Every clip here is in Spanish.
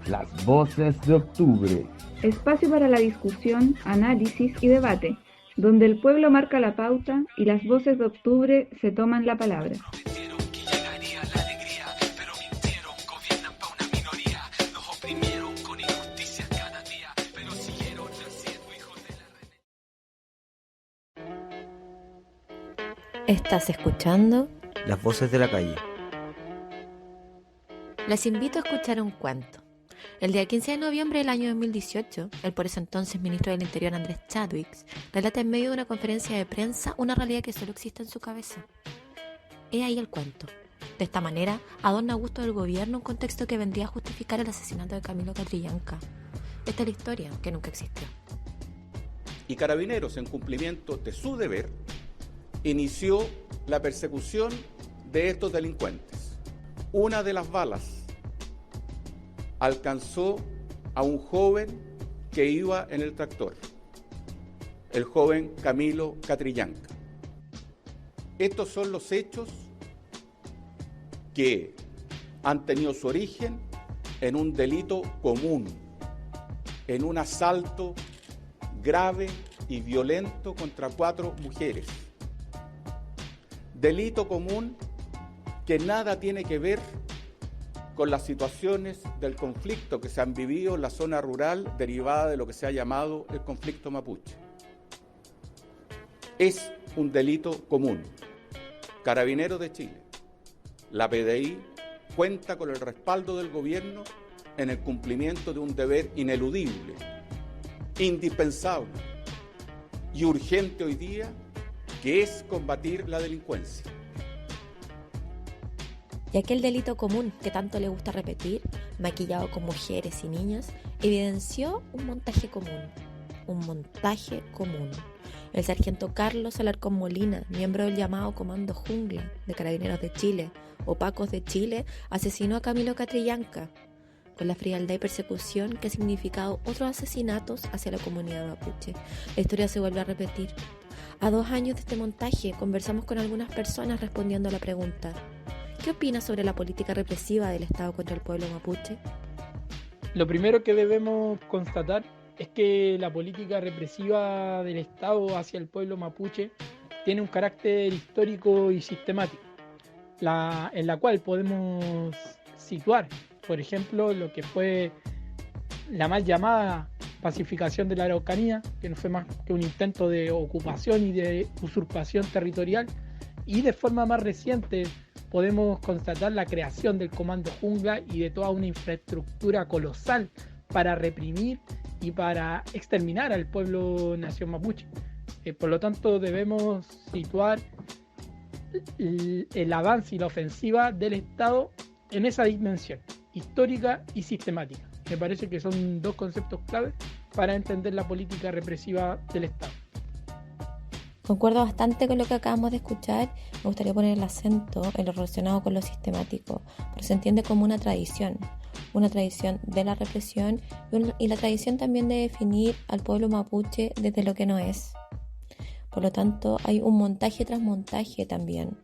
Las voces de octubre. Espacio para la discusión, análisis y debate, donde el pueblo marca la pauta y las voces de octubre se toman la palabra. Estás escuchando Las voces de la calle. Les invito a escuchar un cuento. El día 15 de noviembre del año 2018, el por ese entonces ministro del Interior Andrés Chadwick relata en medio de una conferencia de prensa una realidad que solo existe en su cabeza. He ahí el cuento. De esta manera, adorna a gusto del gobierno un contexto que vendría a justificar el asesinato de Camilo Catrillanca. Esta es la historia que nunca existió. Y Carabineros, en cumplimiento de su deber, inició la persecución de estos delincuentes. Una de las balas alcanzó a un joven que iba en el tractor, el joven Camilo Catrillanca. Estos son los hechos que han tenido su origen en un delito común, en un asalto grave y violento contra 4 mujeres. Delito común que nada tiene que ver con las situaciones del conflicto que se han vivido en la zona rural derivada de lo que se ha llamado el conflicto mapuche. Es un delito común. Carabineros de Chile, la PDI, cuenta con el respaldo del gobierno en el cumplimiento de un deber ineludible, indispensable y urgente hoy día, que es combatir la delincuencia. Y aquel delito común que tanto le gusta repetir, maquillado con mujeres y niños, evidenció un montaje común. Un montaje común. El sargento Carlos Alarcón Molina, miembro del llamado Comando Jungla de Carabineros de Chile, o Pacos de Chile, asesinó a Camilo Catrillanca, con la frialdad y persecución que ha significado otros asesinatos hacia la comunidad mapuche. La historia se vuelve a repetir. A 2 años de este montaje, conversamos con algunas personas respondiendo a la pregunta: ¿qué opinas sobre la política represiva del Estado contra el pueblo mapuche? Lo primero que debemos constatar es que la política represiva del Estado hacia el pueblo mapuche tiene un carácter histórico y sistemático, en la cual podemos situar, por ejemplo, lo que fue la mal llamada pacificación de la Araucanía, que no fue más que un intento de ocupación y de usurpación territorial, y de forma más reciente podemos constatar la creación del Comando Jungla y de toda una infraestructura colosal para reprimir y para exterminar al pueblo nación mapuche. Por lo tanto, debemos situar el avance y la ofensiva del Estado en esa dimensión histórica y sistemática. Me parece que son 2 conceptos claves para entender la política represiva del Estado. Concuerdo bastante con lo que acabamos de escuchar. Me gustaría poner el acento en lo relacionado con lo sistemático, porque se entiende como una tradición de la represión y la tradición también de definir al pueblo mapuche desde lo que no es. Por lo tanto, hay un montaje tras montaje también,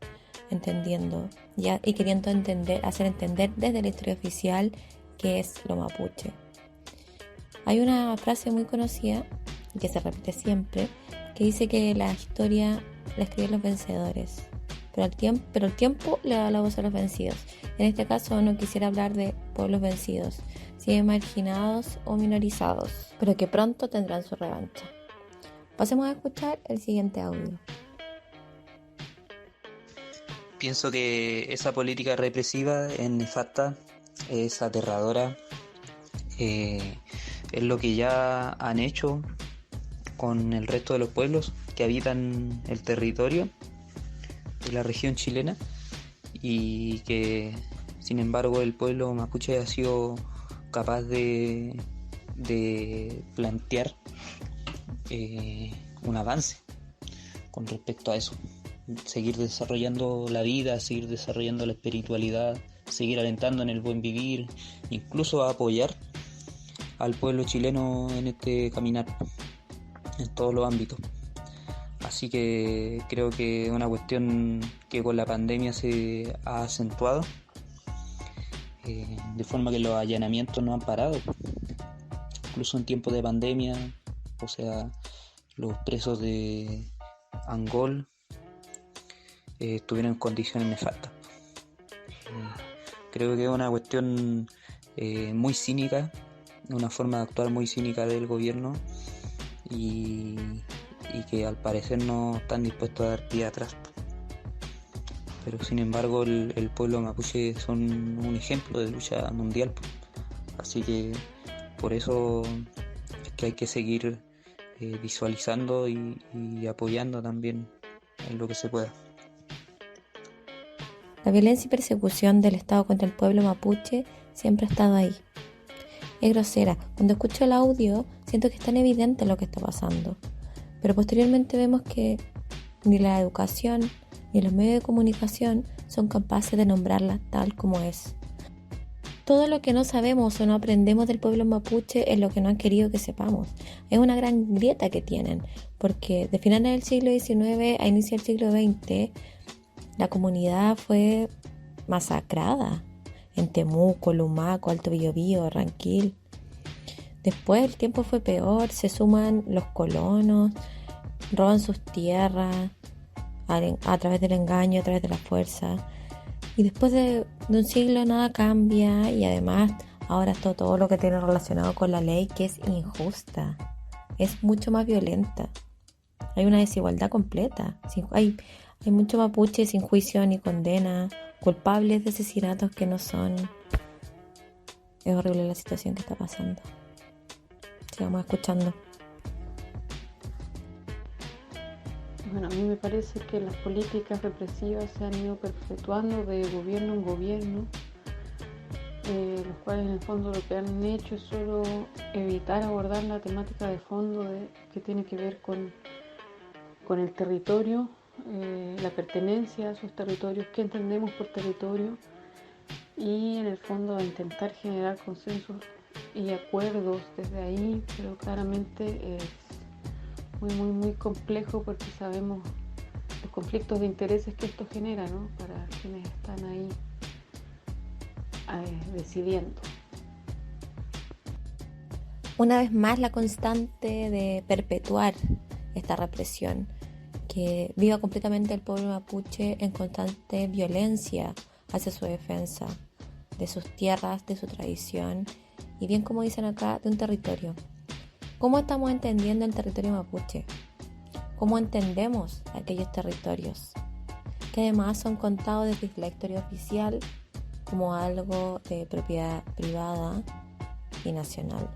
entendiendo y queriendo hacer entender desde la historia oficial qué es lo mapuche. Hay una frase muy conocida que se repite siempre, que dice que la historia la escriben los vencedores, pero el tiempo le da la voz a los vencidos. En este caso no quisiera hablar de pueblos vencidos, sino marginados o minorizados, pero que pronto tendrán su revancha. Pasemos a escuchar el siguiente audio. Pienso que esa política represiva es nefasta, es aterradora, es lo que ya han hecho con el resto de los pueblos que habitan el territorio de la región chilena, y que sin embargo el pueblo mapuche ha sido capaz de plantear un avance con respecto a eso, seguir desarrollando la vida, seguir desarrollando la espiritualidad, seguir alentando en el buen vivir, incluso apoyar al pueblo chileno en este caminar. en todos los ámbitos. Así que creo que es una cuestión que con la pandemia se ha acentuado, de forma que los allanamientos no han parado. Incluso en tiempos de pandemia, o sea, los presos de Angol estuvieron en condiciones nefastas. Creo que es una cuestión muy cínica, una forma de actuar muy cínica del gobierno y que al parecer no están dispuestos a dar pie atrás. Pero sin embargo el pueblo mapuche son un ejemplo de lucha mundial, así que por eso es que hay que seguir visualizando y apoyando también en lo que se pueda. La violencia y persecución del Estado contra el pueblo mapuche siempre ha estado ahí. Es grosera. Cuando escucho el audio siento que es tan evidente lo que está pasando, pero posteriormente vemos que ni la educación ni los medios de comunicación son capaces de nombrarla tal como es. Todo lo que no sabemos o no aprendemos del pueblo mapuche es lo que no han querido que sepamos. Es una gran grieta que tienen, porque de finales del siglo XIX a inicio del siglo XX la comunidad fue masacrada en Temuco, Lumaco, Alto Biobío, Ranquil. Después el tiempo fue peor, se suman los colonos, roban sus tierras a través del engaño, a través de la fuerza. Y después de un siglo nada cambia y además ahora está todo lo que tiene relacionado con la ley, que es injusta, es mucho más violenta. Hay una desigualdad completa. Hay mucho mapuche sin juicio ni condena, culpables de asesinatos que no son. Es horrible la situación que está pasando. Sigamos escuchando. Bueno, a mí me parece que las políticas represivas se han ido perpetuando de gobierno en gobierno, los cuales en el fondo lo que han hecho es solo evitar abordar la temática de fondo que tiene que ver con el territorio, la pertenencia a esos territorios, qué entendemos por territorio, y en el fondo intentar generar consensos y acuerdos desde ahí, pero claramente es muy complejo porque sabemos los conflictos de intereses que esto genera, ¿no? Para quienes están ahí decidiendo. Una vez más la constante de perpetuar esta represión que viva completamente el pueblo mapuche en constante violencia hacia su defensa de sus tierras, de su tradición y bien como dicen acá, de un territorio. ¿Cómo estamos entendiendo el territorio mapuche? ¿Cómo entendemos aquellos territorios? Que además son contados desde la historia oficial como algo de propiedad privada y nacional.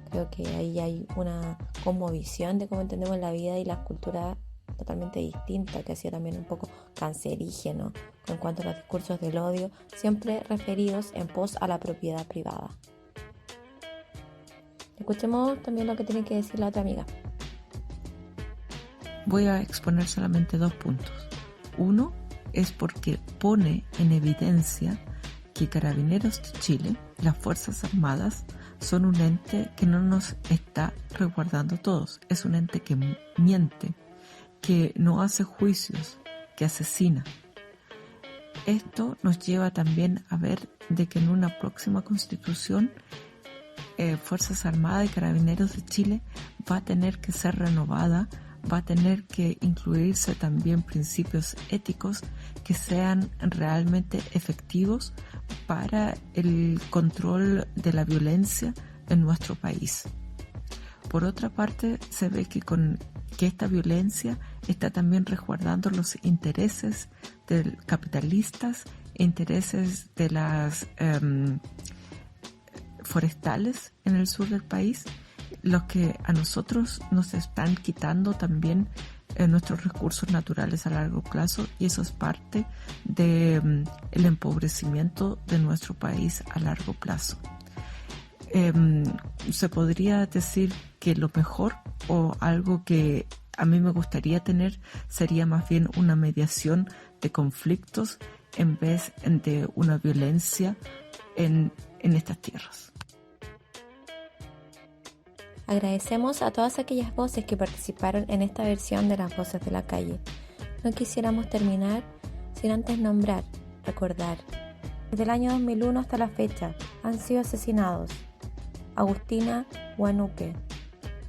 Creo que ahí hay una cosmovisión de cómo entendemos la vida y la cultura totalmente distinta, que ha sido también un poco cancerígeno en cuanto a los discursos del odio, siempre referidos en pos a la propiedad privada. Escuchemos también lo que tiene que decir la otra amiga. Voy a exponer solamente 2 puntos. Uno es porque pone en evidencia que Carabineros de Chile, las Fuerzas Armadas, son un ente que no nos está resguardando todos. Es un ente que miente, que no hace juicios, que asesina. Esto nos lleva también a ver de que en una próxima constitución Fuerzas Armadas y Carabineros de Chile va a tener que ser renovada, va a tener que incluirse también principios éticos que sean realmente efectivos para el control de la violencia en nuestro país. Por otra parte, se ve que esta violencia está también resguardando los intereses de capitalistas, intereses de las forestales en el sur del país, los que a nosotros nos están quitando también nuestros recursos naturales a largo plazo, y eso es parte del empobrecimiento de nuestro país a largo plazo. Se podría decir que lo mejor, o algo que a mí me gustaría tener, sería más bien una mediación de conflictos en vez de una violencia en estas tierras. Agradecemos a todas aquellas voces que participaron en esta versión de Las Voces de la Calle. No quisiéramos terminar sin antes nombrar, recordar. Desde el año 2001 hasta la fecha han sido asesinados Agustina Huanupe,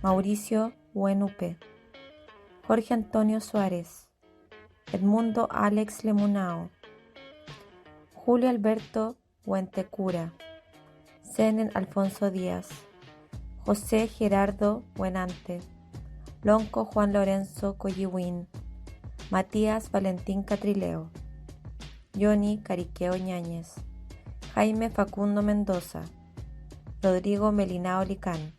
Mauricio Huenupe, Jorge Antonio Suárez, Edmundo Alex Lemunao, Julio Alberto Huentecura, Zenen Alfonso Díaz, José Gerardo Buenante, Lonco Juan Lorenzo Collihuín, Matías Valentín Catrileo, Johnny Cariqueo Ñáñez, Jaime Facundo Mendoza, Rodrigo Melinao Licán,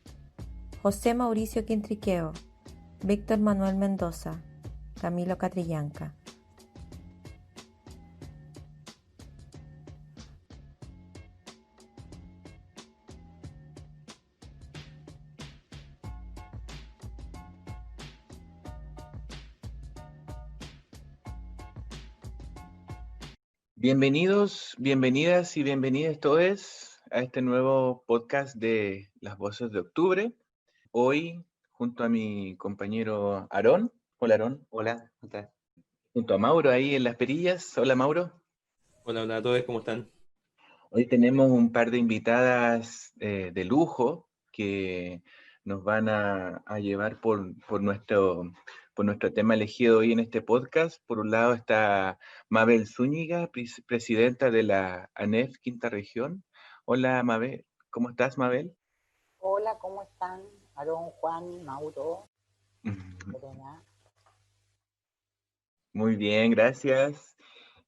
José Mauricio Quintriqueo, Víctor Manuel Mendoza, Camilo Catrillanca. Bienvenidos, bienvenidas y bienvenidas todos a este nuevo podcast de Las Voces de Octubre. Hoy, junto a mi compañero Aarón. Hola, Aarón. Hola, ¿cómo estás? Junto a Mauro ahí en las perillas. Hola, Mauro. Hola, hola a todos, ¿cómo están? Hoy tenemos un par de invitadas de lujo que nos van a llevar por nuestro tema elegido hoy en este podcast. Por un lado está Mabel Zúñiga, presidenta de la ANEF Quinta Región. Hola, Mabel. ¿Cómo estás, Mabel? Hola, ¿cómo están? Aarón, Juan, Mauro, Lorena. Muy bien, gracias.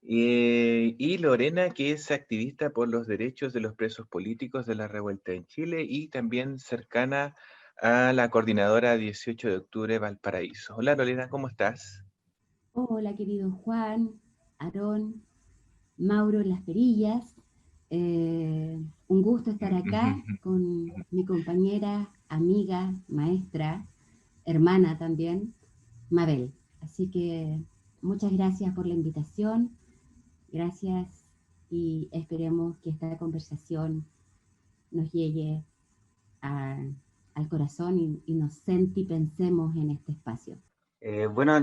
Y Lorena, que es activista por los derechos de los presos políticos de la revuelta en Chile y también cercana a la coordinadora 18 de octubre Valparaíso. Hola, Lorena, ¿cómo estás? Hola, querido Juan, Aarón, Mauro en las perillas. Un gusto estar acá con mi compañera, amiga, maestra, hermana también, Mabel. Así que muchas gracias por la invitación. Gracias y esperemos que esta conversación nos llegue al corazón y nos pensemos en este espacio. Bueno,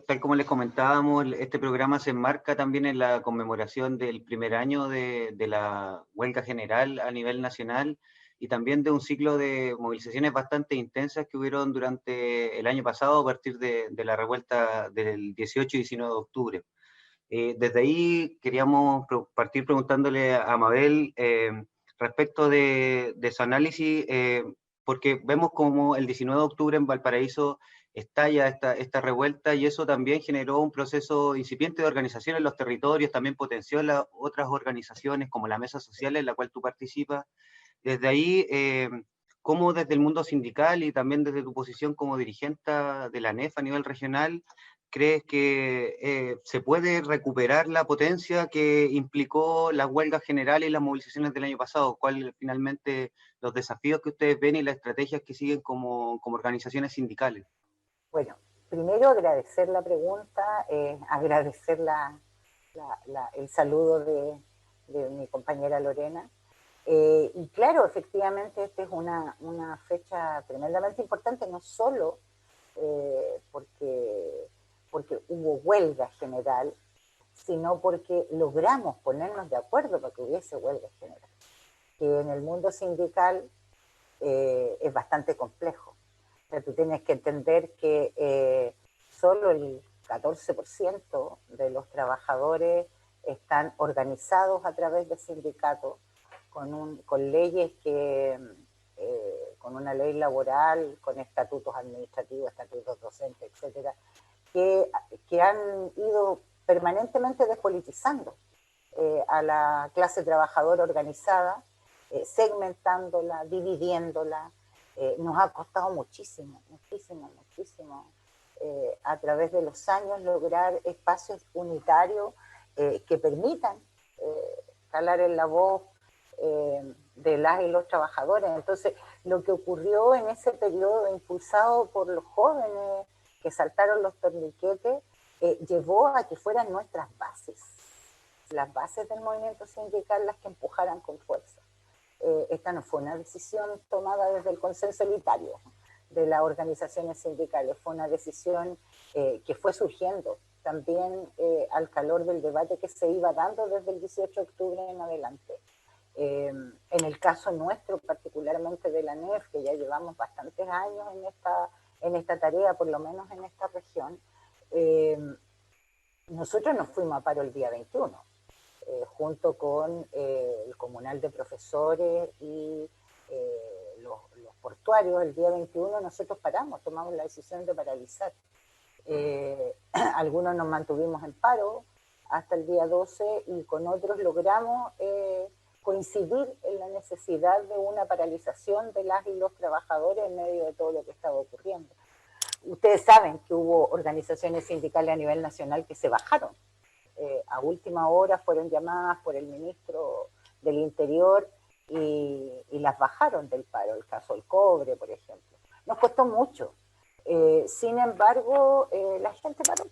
tal como les comentábamos, este programa se enmarca también en la conmemoración del primer año de la huelga general a nivel nacional y también de un ciclo de movilizaciones bastante intensas que hubieron durante el año pasado a partir de la revuelta del 18 y 19 de octubre. Desde ahí queríamos partir preguntándole a Mabel respecto de su análisis, porque vemos como el 19 de octubre en Valparaíso estalla esta revuelta y eso también generó un proceso incipiente de organización en los territorios, también potenció las otras organizaciones como la Mesa Social en la cual tú participas. Desde ahí, ¿cómo desde el mundo sindical y también desde tu posición como dirigente de la ANEF a nivel regional, crees que se puede recuperar la potencia que implicó las huelgas generales y las movilizaciones del año pasado? ¿Cuáles finalmente los desafíos que ustedes ven y las estrategias que siguen como organizaciones sindicales? Bueno, primero agradecer la pregunta, agradecer el saludo de mi compañera Lorena. Y claro, efectivamente esta es una fecha tremendamente importante, no solo porque hubo huelga general, sino porque logramos ponernos de acuerdo para que hubiese huelga general, que en el mundo sindical es bastante complejo. O sea, tú tienes que entender que solo el 14% de los trabajadores están organizados a través de sindicatos, con leyes con una ley laboral, con estatutos administrativos, estatutos docentes, etcétera, que han ido permanentemente despolitizando a la clase trabajadora organizada, segmentándola, dividiéndola. Nos ha costado muchísimo a través de los años lograr espacios unitarios que permitan calar en la voz de las y los trabajadores. Entonces, lo que ocurrió en ese periodo, impulsado por los jóvenes que saltaron los torniquetes, llevó a que fueran nuestras bases, las bases del movimiento sindical las que empujaran con fuerza. esta no fue una decisión tomada desde el consenso elitario de las organizaciones sindicales, fue una decisión que fue surgiendo también al calor del debate que se iba dando desde el 18 de octubre en adelante. En el caso nuestro, particularmente de la ANEF, que ya llevamos bastantes años en esta tarea, por lo menos en esta región, nosotros nos fuimos a paro el día 21, junto con el comunal de profesores y los portuarios. El día 21 nosotros tomamos la decisión de paralizar. Algunos nos mantuvimos en paro hasta el día 12 y con otros logramos coincidir en la necesidad de una paralización de las y los trabajadores en medio de todo lo que estaba ocurriendo. Ustedes saben que hubo organizaciones sindicales a nivel nacional que se bajaron. A última hora fueron llamadas por el ministro del Interior y las bajaron del paro, el caso del cobre, por ejemplo. Nos costó mucho. Sin embargo, la gente paró.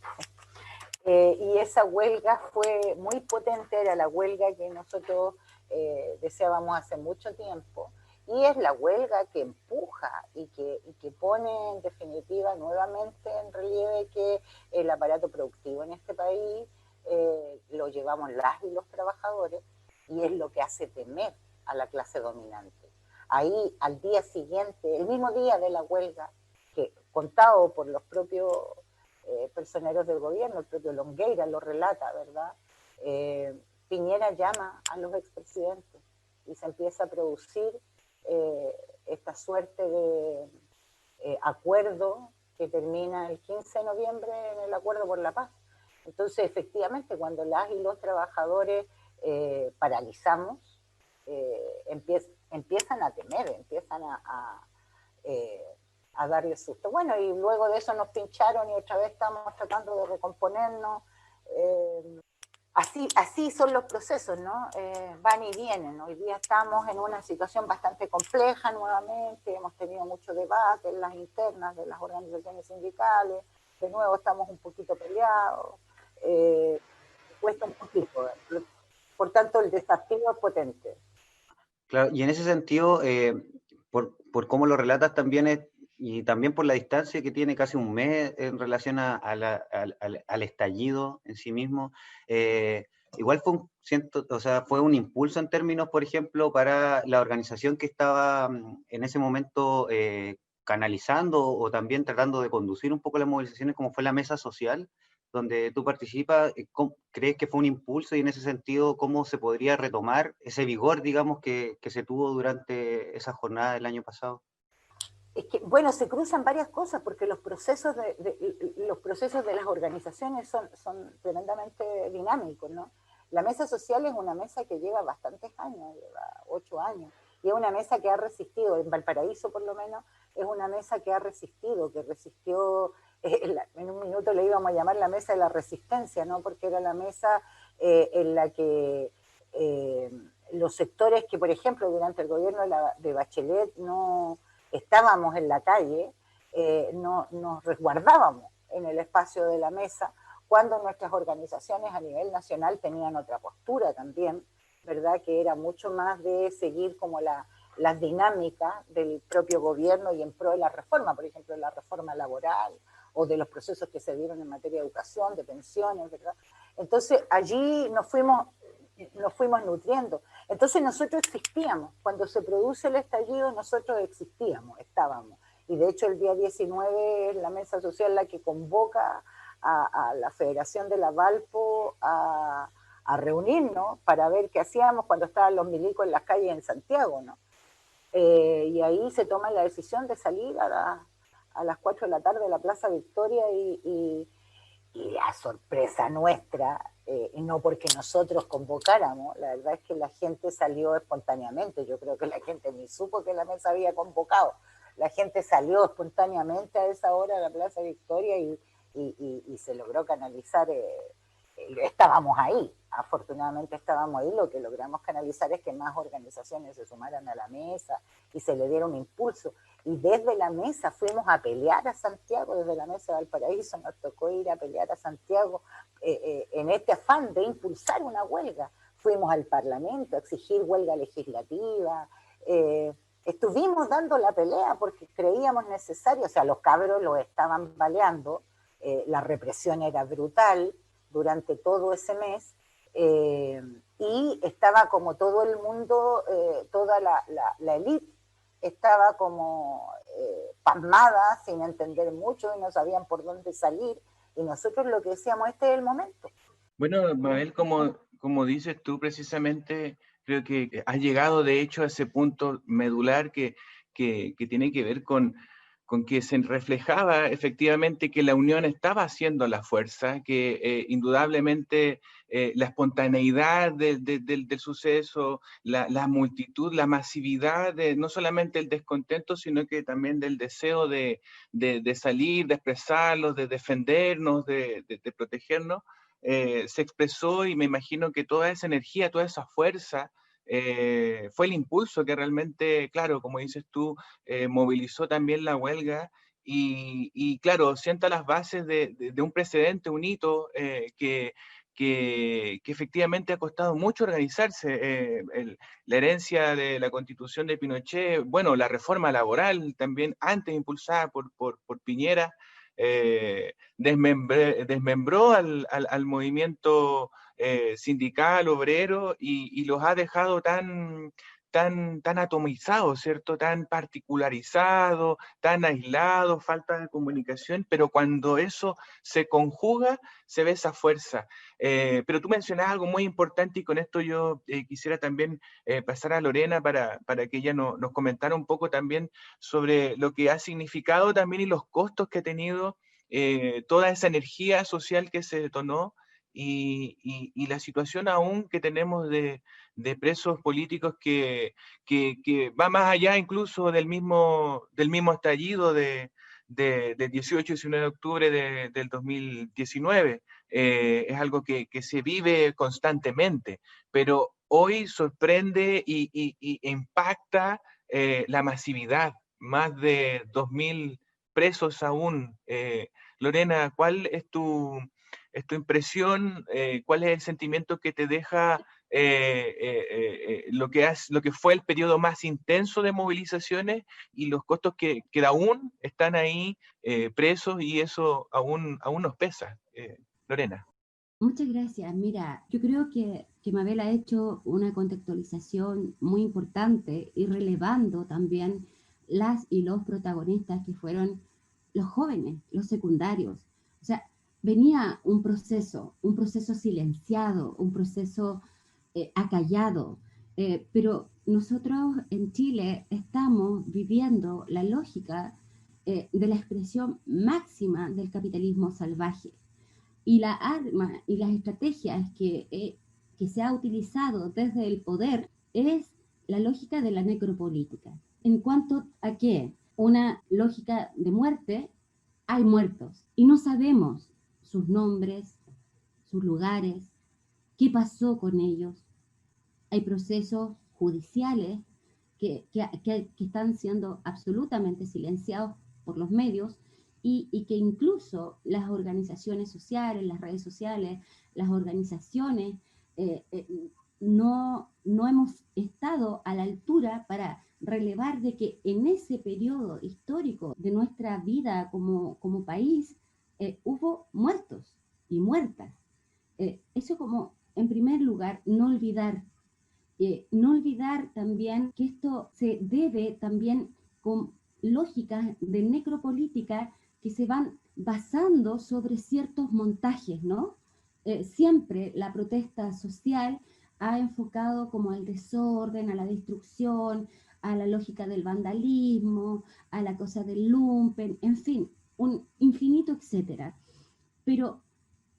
Y esa huelga fue muy potente, era la huelga que nosotros deseábamos hace mucho tiempo, y es la huelga que empuja y que pone en definitiva nuevamente en relieve que el aparato productivo en este país lo llevamos las y los trabajadores, y es lo que hace temer a la clase dominante. Ahí, al día siguiente, el mismo día de la huelga, que contado por los propios personeros del gobierno, el propio Longueira lo relata, ¿verdad? Piñera llama a los expresidentes y se empieza a producir esta suerte de acuerdo que termina el 15 de noviembre en el Acuerdo por la Paz. Entonces, efectivamente, cuando las y los trabajadores paralizamos, empiezan a temer, empiezan a darle susto. Bueno, y luego de eso nos pincharon y otra vez estamos tratando de recomponernos. Así son los procesos, ¿no? Van y vienen. Hoy día estamos en una situación bastante compleja nuevamente, hemos tenido mucho debate en las internas de las organizaciones sindicales, de nuevo estamos un poquito peleados, cuesta un poquito, por tanto el desafío es potente. Claro, y en ese sentido, por cómo lo relatas también, y también por la distancia que tiene casi un mes en relación al estallido en sí mismo, igual fue un impulso en términos, por ejemplo, para la organización que estaba en ese momento canalizando o también tratando de conducir un poco las movilizaciones, como fue la mesa social, donde tú participas. ¿Crees que fue un impulso y en ese sentido cómo se podría retomar ese vigor, digamos, que se tuvo durante esa jornada del año pasado? Es que, bueno, se cruzan varias cosas porque los procesos de las organizaciones son tremendamente dinámicos, ¿no? La mesa social es una mesa que lleva bastantes años, lleva 8 años, y es una mesa que ha resistido, en Valparaíso por lo menos, es una mesa que ha resistido, que resistió, en un minuto le íbamos a llamar la mesa de la resistencia, ¿no? Porque era la mesa en la que los sectores que, por ejemplo, durante el gobierno de Bachelet no estábamos en la calle, nos resguardábamos en el espacio de la mesa, cuando nuestras organizaciones a nivel nacional tenían otra postura también, ¿verdad? Que era mucho más de seguir como las dinámicas del propio gobierno y en pro de la reforma, por ejemplo, de la reforma laboral o de los procesos que se dieron en materia de educación, de pensiones, ¿verdad? Entonces allí nos fuimos nutriendo. Entonces nosotros existíamos. Cuando se produce el estallido, nosotros existíamos, estábamos. Y de hecho el día 19 es la mesa social la que convoca a la Federación de la Valpo a reunirnos para ver qué hacíamos cuando estaban los milicos en las calles en Santiago, ¿no? Y ahí se toma la decisión de salir a las 4 de la tarde de la Plaza Victoria y la sorpresa nuestra, y no porque nosotros convocáramos, la verdad es que la gente salió espontáneamente. Yo creo que la gente ni supo que la mesa había convocado. La gente salió espontáneamente a esa hora a la Plaza Victoria y se logró canalizar. Estábamos ahí, afortunadamente estábamos ahí. Lo que logramos canalizar es que más organizaciones se sumaran a la mesa y se le diera un impulso. Y desde la mesa fuimos a pelear a Santiago, desde la mesa de Valparaíso nos tocó ir a pelear a Santiago en este afán de impulsar una huelga. Fuimos al Parlamento a exigir huelga legislativa, estuvimos dando la pelea porque creíamos necesario, o sea, los cabros los estaban baleando, la represión era brutal durante todo ese mes, y estaba como todo el mundo, toda la élite estaba como pasmada, sin entender mucho, y no sabían por dónde salir, y nosotros lo que decíamos, este es el momento. Bueno, Mabel, como dices tú precisamente, creo que has llegado de hecho a ese punto medular que tiene que ver con que se reflejaba efectivamente que la unión estaba haciendo la fuerza, que indudablemente la espontaneidad del suceso, la multitud, la masividad, no solamente el descontento, sino que también del deseo de salir, de expresarlos, de defendernos, de protegernos, se expresó, y me imagino que toda esa energía, toda esa fuerza, fue el impulso que realmente, claro, como dices tú, movilizó también la huelga y claro, sienta las bases de un precedente, un hito que efectivamente ha costado mucho organizarse. La herencia de la Constitución de Pinochet, bueno, la reforma laboral también antes impulsada por Piñera, desmembró al movimiento sindical, obrero, y los ha dejado tan atomizados, ¿cierto? Tan particularizados, tan aislados, falta de comunicación, pero cuando eso se conjuga, se ve esa fuerza. Pero tú mencionabas algo muy importante, y con esto yo quisiera también pasar a Lorena para que ella nos comentara un poco también sobre lo que ha significado también y los costos que ha tenido toda esa energía social que se detonó, y la situación aún que tenemos de presos políticos que va más allá incluso del mismo estallido del 18 y 19 de octubre del 2019. Es algo que se vive constantemente, pero hoy sorprende y impacta la masividad, más de 2.000 presos aún. Lorena, ¿cuál es tu impresión? ¿Cuál es el sentimiento que te deja lo que fue el periodo más intenso de movilizaciones y los costos que aún están ahí presos, y eso aún nos pesa? Lorena. Muchas gracias. Mira, yo creo que Mabel ha hecho una contextualización muy importante y relevando también las y los protagonistas que fueron los jóvenes, los secundarios. O sea, venía un proceso silenciado, un proceso acallado, pero nosotros en Chile estamos viviendo la lógica de la expresión máxima del capitalismo salvaje. Y la arma y las estrategias que se ha utilizado desde el poder es la lógica de la necropolítica. En cuanto a que una lógica de muerte, hay muertos y no sabemos sus nombres, sus lugares, qué pasó con ellos. Hay procesos judiciales que están siendo absolutamente silenciados por los medios, y que incluso las organizaciones sociales, las redes sociales, las organizaciones, no hemos estado a la altura para relevar de que en ese periodo histórico de nuestra vida como país hubo muertos y muertas. Eso como, en primer lugar, no olvidar también que esto se debe también con lógicas de necropolítica que se van basando sobre ciertos montajes, ¿no? Siempre la protesta social ha enfocado como al desorden, a la destrucción, a la lógica del vandalismo, a la cosa del lumpen, en fin, un infinito etcétera. Pero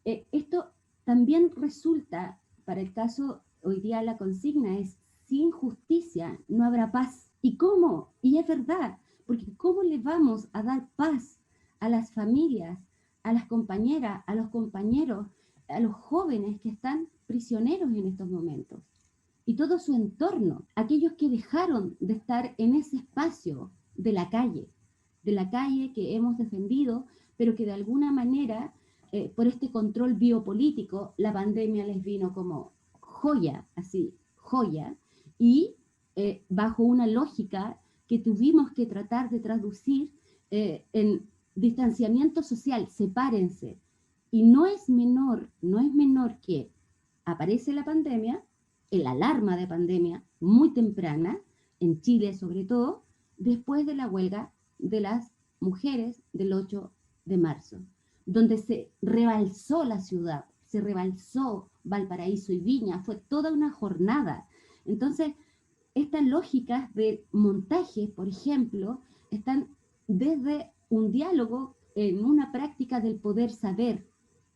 esto también resulta, para el caso, hoy día la consigna es: sin justicia no habrá paz. ¿Y cómo? Y es verdad, porque ¿cómo le vamos a dar paz a las familias, a las compañeras, a los compañeros, a los jóvenes que están prisioneros en estos momentos? Y todo su entorno, aquellos que dejaron de estar en ese espacio de la calle que hemos defendido, pero que de alguna manera, por este control biopolítico, la pandemia les vino como joya, así, joya, y bajo una lógica que tuvimos que tratar de traducir en distanciamiento social, sepárense. Y no es menor que aparece la pandemia, el alarma de pandemia muy temprana, en Chile sobre todo, después de la huelga de las mujeres del 8 de marzo, donde se rebalsó la ciudad, se rebalsó Valparaíso y Viña, fue toda una jornada. Entonces, estas lógicas de montaje, por ejemplo, están desde un diálogo en una práctica del poder saber.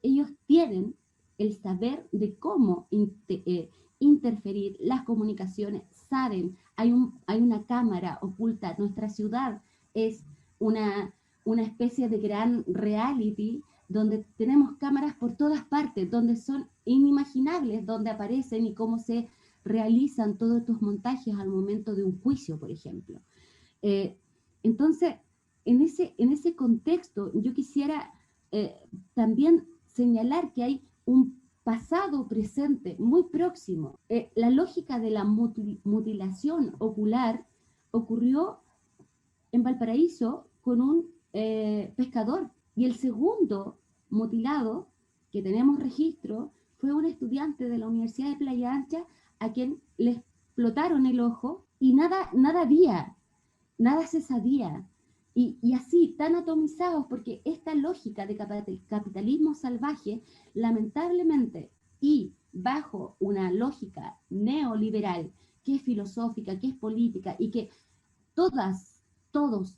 Ellos tienen el saber de cómo interferir las comunicaciones, saben, hay una cámara oculta, nuestra ciudad es una especie de gran reality donde tenemos cámaras por todas partes, donde son inimaginables, donde aparecen y cómo se realizan todos estos montajes al momento de un juicio, por ejemplo. Entonces, en ese contexto, yo quisiera también señalar que hay un pasado presente muy próximo. La lógica de la mutilación ocular ocurrió en Valparaíso con un pescador, y el segundo mutilado que tenemos registro fue un estudiante de la Universidad de Playa Ancha a quien le explotaron el ojo y nada había, nada se sabía. Y así, tan atomizados, porque esta lógica de capitalismo salvaje, lamentablemente, y bajo una lógica neoliberal, que es filosófica, que es política, y que todos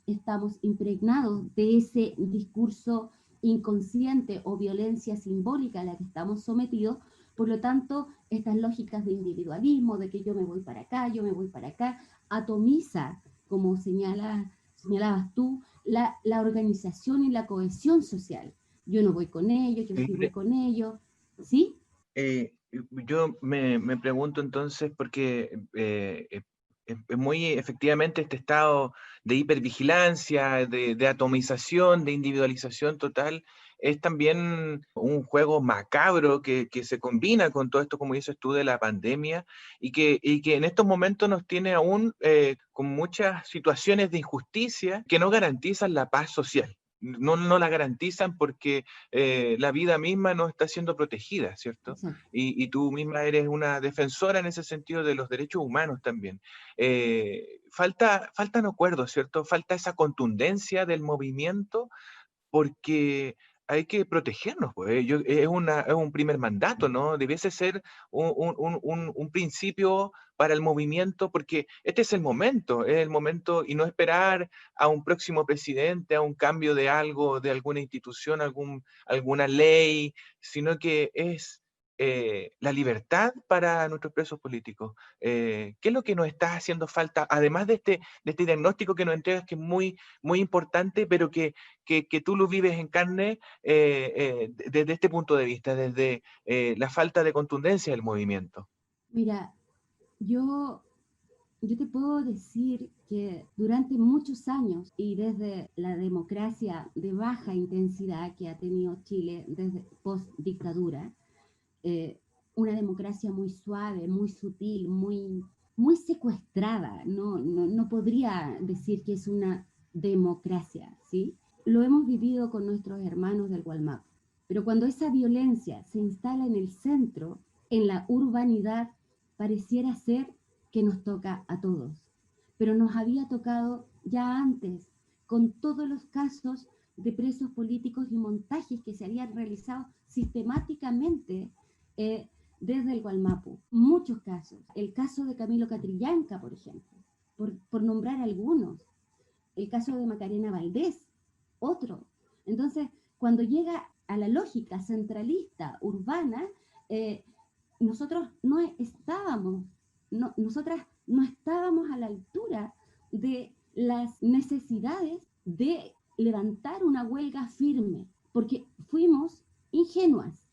estamos impregnados de ese discurso inconsciente o violencia simbólica a la que estamos sometidos. Por lo tanto, estas lógicas de individualismo, de que yo me voy para acá, yo me voy para acá, atomiza, como señalabas tú, la organización y la cohesión social. Yo no voy con ellos, yo sí voy con ellos, ¿sí? Yo me pregunto entonces, porque es muy efectivamente este estado de hipervigilancia, de atomización, de individualización total, es también un juego macabro que se combina con todo esto, como dices tú, de la pandemia, y que en estos momentos nos tiene aún con muchas situaciones de injusticia que no garantizan la paz social. No la garantizan porque la vida misma no está siendo protegida, ¿cierto? Y tú misma eres una defensora en ese sentido de los derechos humanos también. Faltan acuerdos, ¿cierto? Falta esa contundencia del movimiento, porque hay que protegernos, pues. Es un primer mandato, ¿no? Debiese ser un principio para el movimiento, porque este es el momento, y no esperar a un próximo presidente, a un cambio de algo, de alguna institución, alguna ley, sino que es la libertad para nuestros presos políticos. ¿Qué es lo que nos está haciendo falta, además de este diagnóstico que nos entregas, que es muy, muy importante, pero que tú lo vives en carne desde este punto de vista, desde la falta de contundencia del movimiento? Mira, yo te puedo decir que durante muchos años, y desde la democracia de baja intensidad que ha tenido Chile desde post-dictadura, una democracia muy suave, muy sutil, muy secuestrada, no podría decir que es una democracia, ¿sí? Lo hemos vivido con nuestros hermanos del Gualmapu. Pero cuando esa violencia se instala en el centro, en la urbanidad, pareciera ser que nos toca a todos. Pero nos había tocado ya antes, con todos los casos de presos políticos y montajes que se habían realizado sistemáticamente desde el Gualmapu. Muchos casos. El caso de Camilo Catrillanca, por ejemplo, por nombrar algunos. El caso de Macarena Valdés, otro. Entonces, cuando llega a la lógica centralista urbana, nosotras no estábamos a la altura de las necesidades de levantar una huelga firme, porque fuimos ingenuas.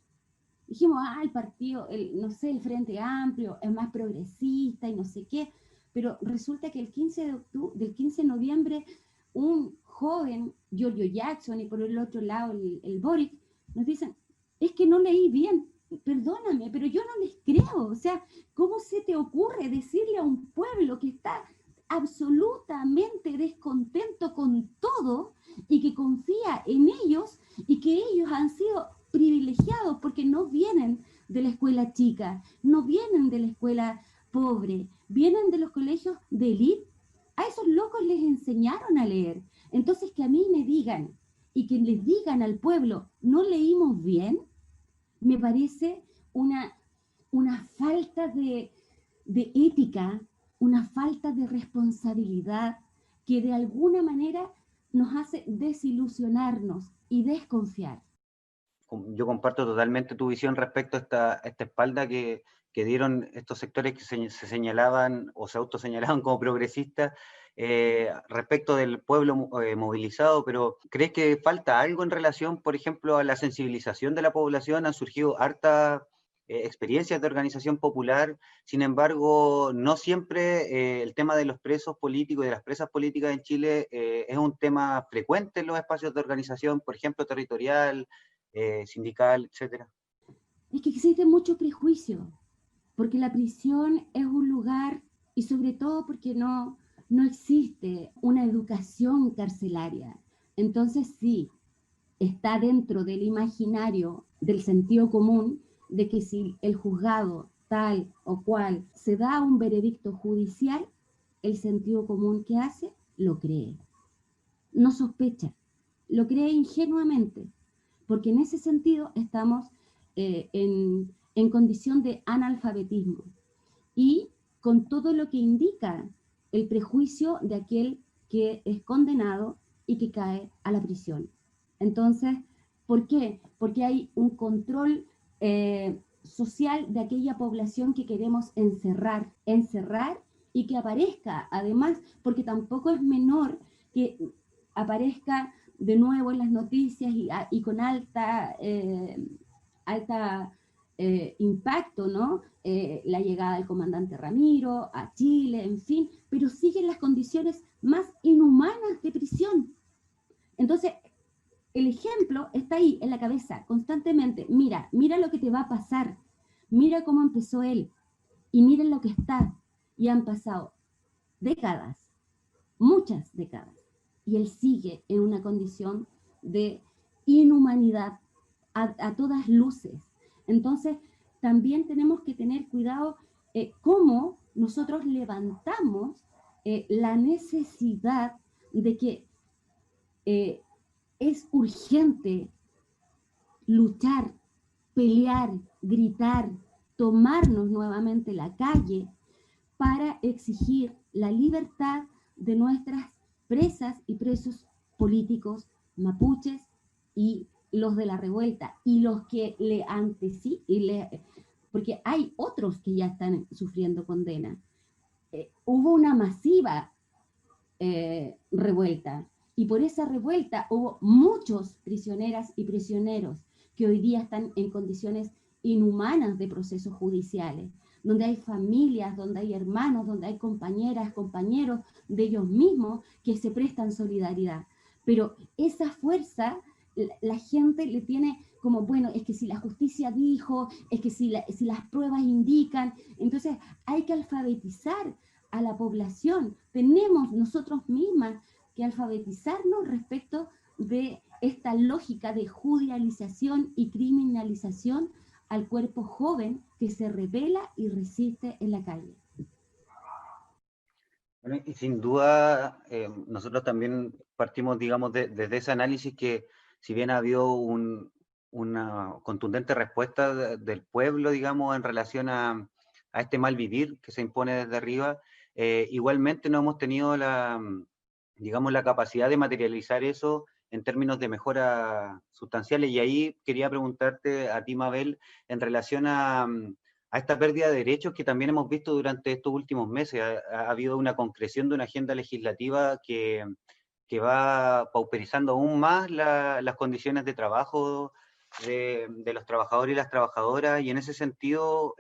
Dijimos, el partido, el Frente Amplio es más progresista y no sé qué, pero resulta que el 15 de noviembre, un joven, Giorgio Jackson, y por el otro lado el Boric, nos dicen, es que no leí bien, perdóname, pero yo no les creo. O sea, ¿cómo se te ocurre decirle a un pueblo que está absolutamente descontento con todo y que confía en ellos y que ellos han sido privilegiados porque no vienen de la escuela chica, no vienen de la escuela pobre, vienen de los colegios de élite? A esos locos les enseñaron a leer. Entonces, que a mí me digan y que les digan al pueblo, ¿no leímos bien? Me parece una falta de ética, una falta de responsabilidad que de alguna manera nos hace desilusionarnos y desconfiar. Yo comparto totalmente tu visión respecto a esta espalda que dieron estos sectores que se señalaban o se autoseñalaban como progresistas respecto del pueblo movilizado, pero ¿crees que falta algo en relación, por ejemplo, a la sensibilización de la población? Han surgido hartas experiencias de organización popular, sin embargo, no siempre el tema de los presos políticos y de las presas políticas en Chile es un tema frecuente en los espacios de organización, por ejemplo, territorial, sindical, etcétera. Es que existe mucho prejuicio, porque la prisión es un lugar, y sobre todo porque no existe una educación carcelaria. Entonces sí, está dentro del imaginario del sentido común de que si el juzgado tal o cual se da un veredicto judicial, el sentido común que hace lo cree. No sospecha, lo cree ingenuamente, porque en ese sentido estamos en condición de analfabetismo y con todo lo que indica el prejuicio de aquel que es condenado y que cae a la prisión. Entonces, ¿por qué? Porque hay un control social de aquella población que queremos encerrar y que aparezca, además, porque tampoco es menor que aparezca de nuevo en las noticias y con alta impacto, ¿no? La llegada del comandante Ramiro a Chile, en fin, pero siguen las condiciones más inhumanas de prisión. Entonces, el ejemplo está ahí en la cabeza constantemente. Mira lo que te va a pasar, mira cómo empezó él y miren lo que está. Y han pasado décadas, muchas décadas, y él sigue en una condición de inhumanidad a todas luces. Entonces, también tenemos que tener cuidado cómo nosotros levantamos la necesidad de que es urgente luchar, pelear, gritar, tomarnos nuevamente la calle para exigir la libertad de nuestras presas y presos políticos mapuches y los de la revuelta y los que le porque hay otros que ya están sufriendo condena. Hubo una masiva revuelta y por esa revuelta hubo muchos prisioneras y prisioneros que hoy día están en condiciones inhumanas de procesos judiciales, donde hay familias, donde hay hermanos, donde hay compañeras, compañeros de ellos mismos que se prestan solidaridad. Pero esa fuerza la gente le tiene como, bueno, es que si la justicia dijo, es que si las pruebas indican, entonces hay que alfabetizar a la población. Tenemos nosotros mismas que alfabetizarnos respecto de esta lógica de judicialización y criminalización al cuerpo joven que se rebela y resiste en la calle. Bueno, y sin duda, nosotros también partimos, digamos, desde ese análisis que si bien ha habido una contundente respuesta del pueblo, digamos, en relación a este mal vivir que se impone desde arriba, igualmente no hemos tenido la capacidad de materializar eso en términos de mejora sustanciales. Y ahí quería preguntarte a ti, Mabel, en relación a esta pérdida de derechos que también hemos visto durante estos últimos meses. Ha habido una concreción de una agenda legislativa que va pauperizando aún más las condiciones de trabajo de los trabajadores y las trabajadoras, y en ese sentido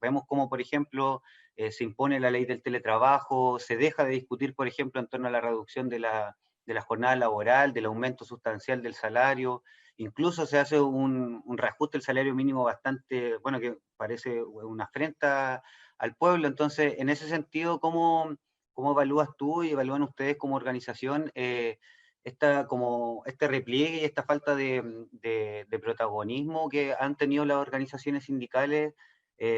vemos como, por ejemplo, se impone la ley del teletrabajo, se deja de discutir, por ejemplo, en torno a la reducción de la la jornada laboral, del aumento sustancial del salario, incluso se hace un reajuste del salario mínimo bastante, bueno, que parece una afrenta al pueblo. Entonces, en ese sentido, ¿cómo evalúas tú y evalúan ustedes como organización este repliegue y esta falta de protagonismo que han tenido las organizaciones sindicales,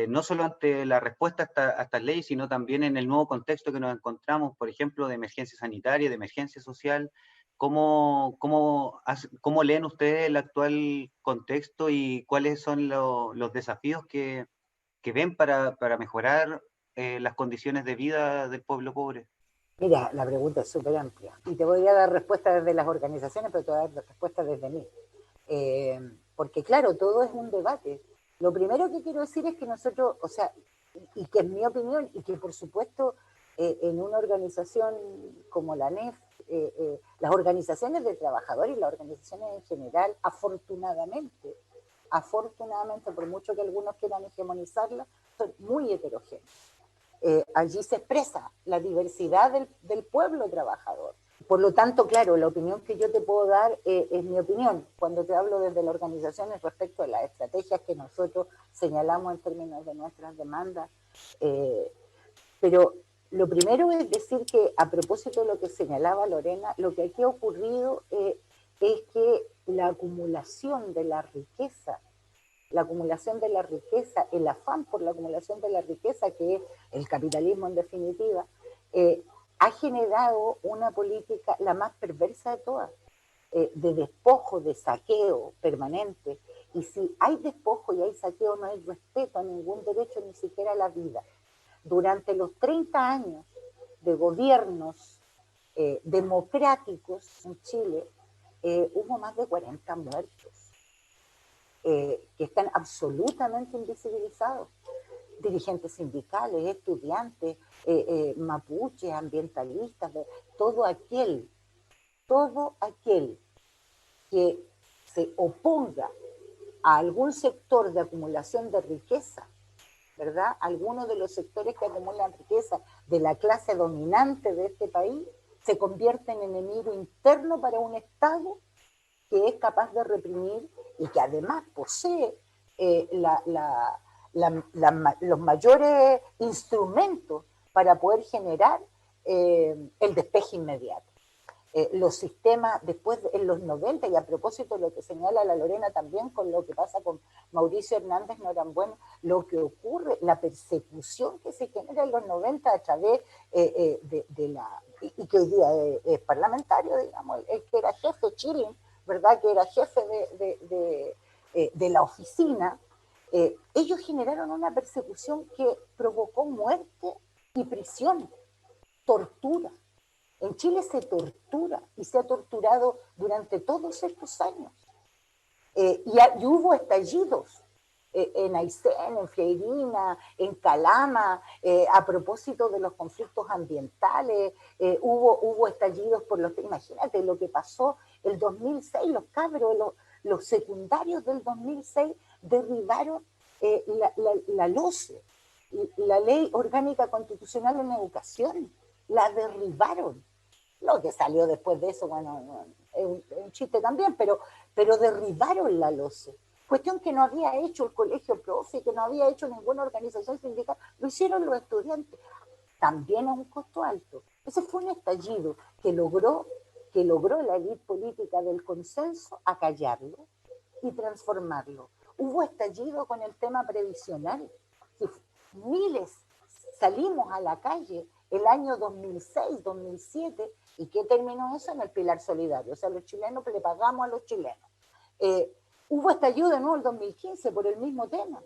no solo ante la respuesta a estas leyes, sino también en el nuevo contexto que nos encontramos, por ejemplo, de emergencia sanitaria, de emergencia social? ¿Cómo leen ustedes el actual contexto y cuáles son los desafíos que ven para mejorar las condiciones de vida del pueblo pobre? Mira, la pregunta es súper amplia y te voy a dar respuesta desde las organizaciones, pero te voy a dar respuesta desde mí. Porque claro, todo es un debate. Lo primero que quiero decir es que nosotros, o sea, y que es mi opinión, y que por supuesto en una organización como la ANEF, las organizaciones de trabajadores y las organizaciones en general, afortunadamente, por mucho que algunos quieran hegemonizarlas, son muy heterogéneas. Allí se expresa la diversidad del pueblo trabajador. Por lo tanto, claro, la opinión que yo te puedo dar es mi opinión. Cuando te hablo desde la organización es respecto a las estrategias que nosotros señalamos en términos de nuestras demandas. Pero lo primero es decir que, a propósito de lo que señalaba Lorena, lo que aquí ha ocurrido es que la acumulación de la riqueza, el afán por la acumulación de la riqueza, que es el capitalismo en definitiva, ha generado una política, la más perversa de todas, de despojo, de saqueo permanente. Y si hay despojo y hay saqueo, no hay respeto a ningún derecho, ni siquiera a la vida. Durante los 30 años de gobiernos democráticos en Chile, hubo más de 40 muertos, que están absolutamente invisibilizados. Dirigentes sindicales, estudiantes, mapuches, ambientalistas, todo aquel que se oponga a algún sector de acumulación de riqueza, ¿verdad? Algunos de los sectores que acumulan riqueza de la clase dominante de este país se convierte en enemigo interno para un Estado que es capaz de reprimir y que además posee los mayores instrumentos para poder generar el despeje inmediato. Los sistemas, después en los 90, y a propósito de lo que señala la Lorena también con lo que pasa con Mauricio Hernández Norambuena, lo que ocurre, la persecución que se genera en los 90 a través y que hoy día es parlamentario, digamos, el que era jefe Chilin, ¿verdad? Que era jefe de la oficina, ellos generaron una persecución que provocó muerte y prisión, tortura. En Chile se tortura y se ha torturado durante todos estos años. Y hubo estallidos en Aysén, en Freirina, en Calama, a propósito de los conflictos ambientales, hubo estallidos por los... Imagínate lo que pasó el 2006, los cabros, los secundarios del 2006 derribaron la LOCE, la Ley Orgánica Constitucional en Educación, la derribaron. Lo que salió después de eso, bueno, es un chiste también, pero derribaron la LOCE. Cuestión que no había hecho el colegio profe, que no había hecho ninguna organización sindical, lo hicieron los estudiantes. También a un costo alto. Ese fue un estallido que logró la élite política del consenso acallarlo y transformarlo. Hubo estallido con el tema previsional. Miles salimos a la calle el año 2006, 2007, ¿y qué terminó eso? En el pilar solidario. O sea, los chilenos le pagamos a los chilenos. Hubo estallido de nuevo el 2015 por el mismo tema.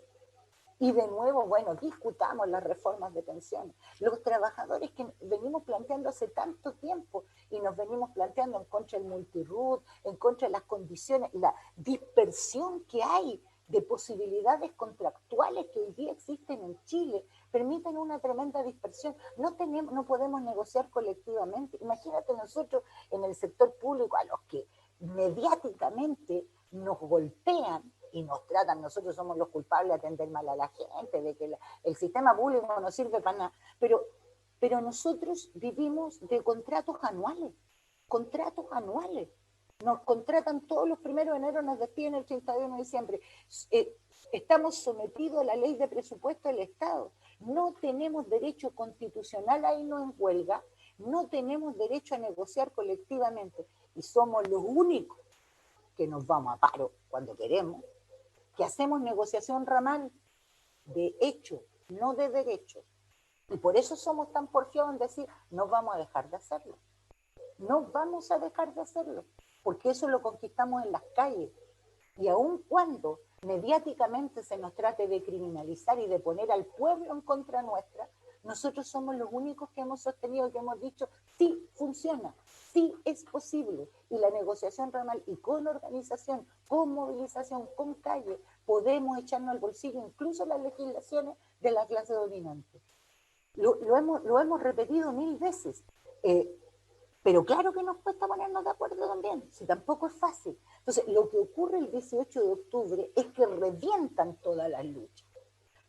Y de nuevo, bueno, discutamos las reformas de pensiones. Los trabajadores que venimos planteando hace tanto tiempo y nos venimos planteando en contra del multiroot, en contra de las condiciones, la dispersión que hay de posibilidades contractuales que hoy día existen en Chile, permiten una tremenda dispersión. No podemos negociar colectivamente. Imagínate nosotros en el sector público, a los que mediáticamente nos golpean y nos tratan, nosotros somos los culpables de atender mal a la gente, de que el sistema público no sirve para nada, pero nosotros vivimos de contratos anuales contratos anuales. Nos contratan todos los primeros de enero, nos despiden el 31 de diciembre. Estamos sometidos a la ley de presupuesto del Estado. No tenemos derecho constitucional a irnos en huelga, no tenemos derecho a negociar colectivamente y somos los únicos que nos vamos a paro cuando queremos, que hacemos negociación ramal de hecho, no de derecho. Y por eso somos tan porfiados en decir, no vamos a dejar de hacerlo. No vamos a dejar de hacerlo, porque eso lo conquistamos en las calles. Y aun cuando mediáticamente se nos trate de criminalizar y de poner al pueblo en contra nuestra, nosotros somos los únicos que hemos sostenido, que hemos dicho, sí, funciona, sí es posible. Y la negociación ramal y con organización, con movilización, con calle, podemos echarnos al bolsillo incluso las legislaciones de la clase dominante. Lo hemos repetido 1000 veces. Pero claro que nos cuesta ponernos de acuerdo también, si tampoco es fácil. Entonces, lo que ocurre el 18 de octubre es que revientan todas las luchas.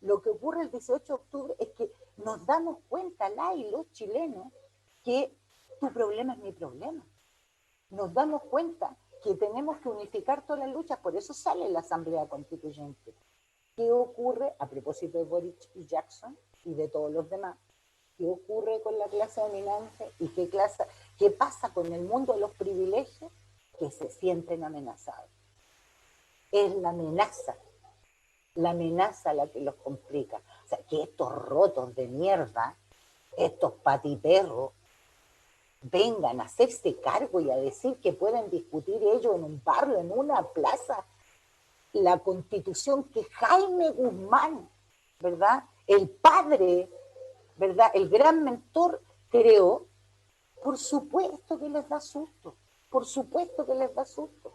Lo que ocurre el 18 de octubre es que nos damos cuenta, los chilenos, que tu problema es mi problema. Nos damos cuenta que tenemos que unificar todas las luchas, por eso sale la Asamblea Constituyente. ¿Qué ocurre a propósito de Boric y Jackson y de todos los demás? ¿Qué ocurre con la clase dominante y qué pasa con el mundo de los privilegios? Que se sienten amenazados. Es la amenaza la que los complica. O sea, que estos rotos de mierda, estos patiperros, vengan a hacerse cargo y a decir que pueden discutir ellos en un barrio, en una plaza, la Constitución que Jaime Guzmán, ¿verdad? El padre, ¿verdad? El gran mentor creó. Por supuesto que les da susto, por supuesto que les da susto.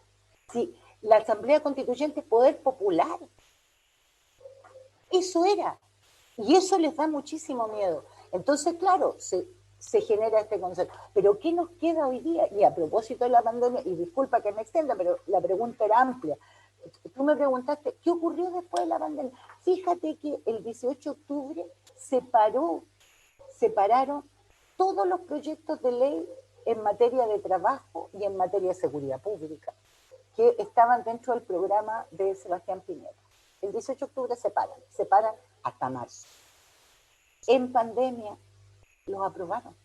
Sí, la Asamblea Constituyente es poder popular. Eso era. Y eso les da muchísimo miedo. Entonces, claro, se genera este concepto. Pero ¿qué nos queda hoy día? Y a propósito de la pandemia, y disculpa que me extienda, pero la pregunta era amplia. Tú me preguntaste, ¿qué ocurrió después de la pandemia? Fíjate que el 18 de octubre separaron todos los proyectos de ley en materia de trabajo y en materia de seguridad pública, que estaban dentro del programa de Sebastián Piñera. El 18 de octubre separan hasta marzo. En pandemia los aprobaron.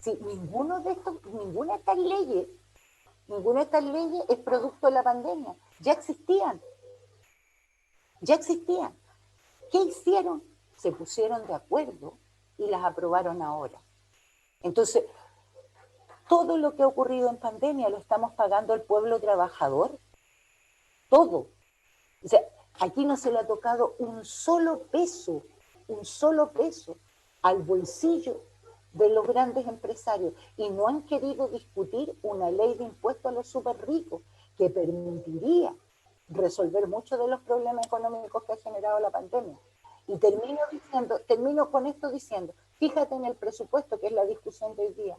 Sí, ninguna de estas leyes es producto de la pandemia. Ya existían. ¿Qué hicieron? Se pusieron de acuerdo y las aprobaron ahora. Entonces, todo lo que ha ocurrido en pandemia lo estamos pagando el pueblo trabajador. Todo. O sea, aquí no se le ha tocado un solo peso al bolsillo de los grandes empresarios y no han querido discutir una ley de impuestos a los súper ricos que permitiría resolver muchos de los problemas económicos que ha generado la pandemia. Y termino con esto diciendo, fíjate en el presupuesto, que es la discusión de hoy día.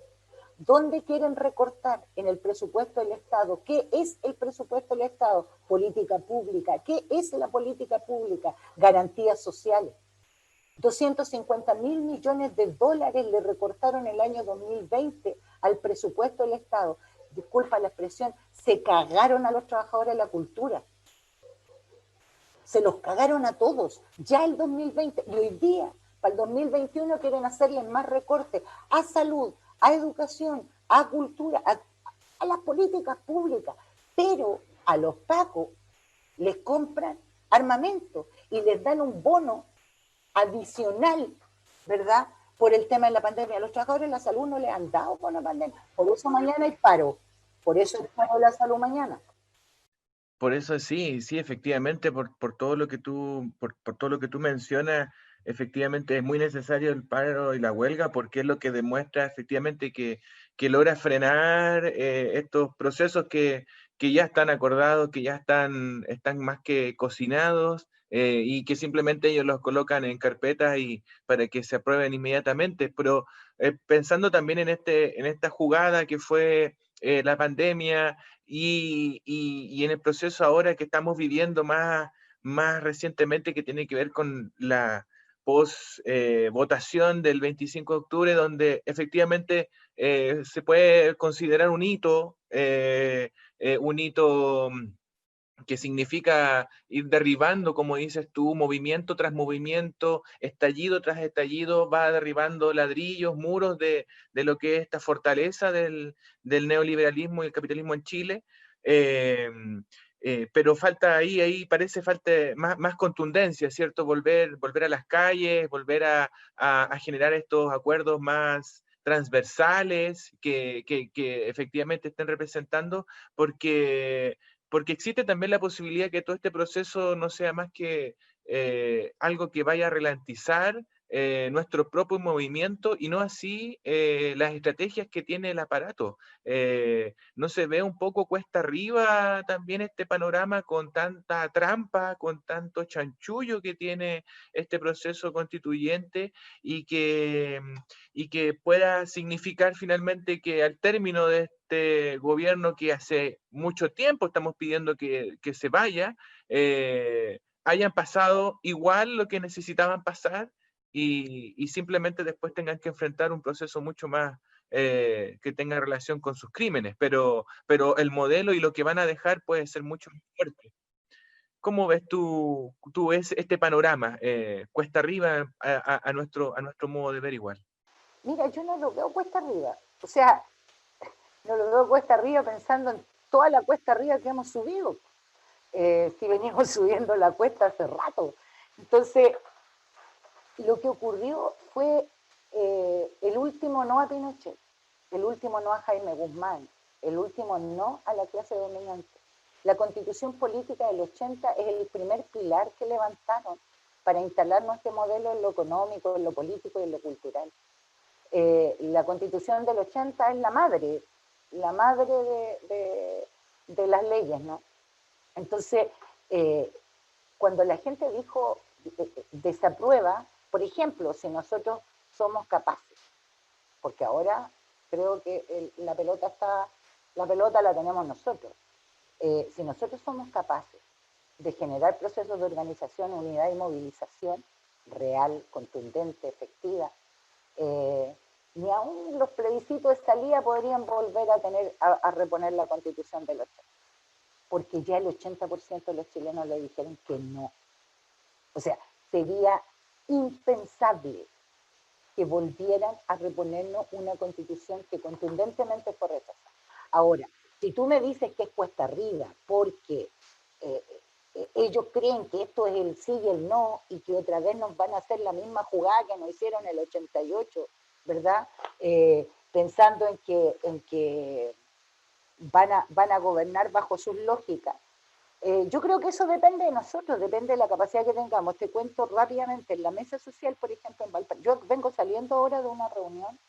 ¿Dónde quieren recortar en el presupuesto del Estado? ¿Qué es el presupuesto del Estado? Política pública. ¿Qué es la política pública? Garantías sociales. 250.000 millones de dólares le recortaron el año 2020 al presupuesto del Estado. Disculpa la expresión, se cagaron a los trabajadores de la cultura. Se los cagaron a todos, ya el 2020, y hoy día, para el 2021, quieren hacerle más recortes a salud, a educación, a cultura, a las políticas públicas, pero a los pacos les compran armamento y les dan un bono adicional, ¿verdad? Por el tema de la pandemia. A los trabajadores de la salud no les han dado con la pandemia, por eso mañana hay paro, por eso hay paro de la salud mañana. Por eso sí, efectivamente, por todo lo que tú mencionas, efectivamente es muy necesario el paro y la huelga, porque es lo que demuestra efectivamente que logra frenar estos procesos que ya están acordados, que ya están más que cocinados, y que simplemente ellos los colocan en carpetas y para que se aprueben inmediatamente. Pero pensando también en esta jugada que fue la pandemia, y en el proceso ahora que estamos viviendo más recientemente, que tiene que ver con post votación del 25 de octubre, donde efectivamente se puede considerar un hito que significa ir derribando, como dices tú, movimiento tras movimiento, estallido tras estallido, va derribando ladrillos, muros de lo que es esta fortaleza del neoliberalismo y el capitalismo en Chile. Pero falta ahí parece falta más contundencia, ¿cierto? Volver a las calles, volver a generar estos acuerdos más transversales que efectivamente estén representando, porque existe también la posibilidad que todo este proceso no sea más que algo que vaya a ralentizar nuestro propio movimiento y no así las estrategias que tiene el aparato. ¿No se ve un poco cuesta arriba también este panorama con tanta trampa, con tanto chanchullo que tiene este proceso constituyente y que pueda significar finalmente que al término de este gobierno que hace mucho tiempo estamos pidiendo que se vaya, hayan pasado igual lo que necesitaban pasar y simplemente después tengan que enfrentar un proceso mucho más que tenga relación con sus crímenes, pero el modelo y lo que van a dejar puede ser mucho más fuerte. ¿Cómo ves tú este panorama? ¿Cuesta arriba a nuestro modo de ver igual? Mira, yo no lo veo cuesta arriba. O sea, no lo veo cuesta arriba pensando en toda la cuesta arriba que hemos subido. Si venimos subiendo la cuesta hace rato. Entonces, lo que ocurrió fue el último no a Pinochet, el último no a Jaime Guzmán, el último no a la clase dominante. La Constitución Política del 80 es el primer pilar que levantaron para instalar nuestro modelo en lo económico, en lo político y en lo cultural. La Constitución del 80 es la madre de las leyes, ¿no? Entonces, cuando la gente dijo desaprueba, por ejemplo, si nosotros somos capaces, porque ahora creo que la pelota la tenemos nosotros. Si nosotros somos capaces de generar procesos de organización, unidad y movilización real, contundente, efectiva, ni aún los plebiscitos de salida podrían volver a reponer la Constitución del 80, porque ya el 80% de los chilenos le dijeron que no. O sea, sería impensable que volvieran a reponernos una Constitución que contundentemente fue rechazada. Ahora, si tú me dices que es cuesta arriba porque ellos creen que esto es el sí y el no y que otra vez nos van a hacer la misma jugada que nos hicieron en el 88, ¿verdad? Pensando en que van a gobernar bajo sus lógicas. Yo creo que eso depende de nosotros, depende de la capacidad que tengamos. Te cuento rápidamente, en la mesa social, por ejemplo, en Valparaíso, yo vengo saliendo ahora de una reunión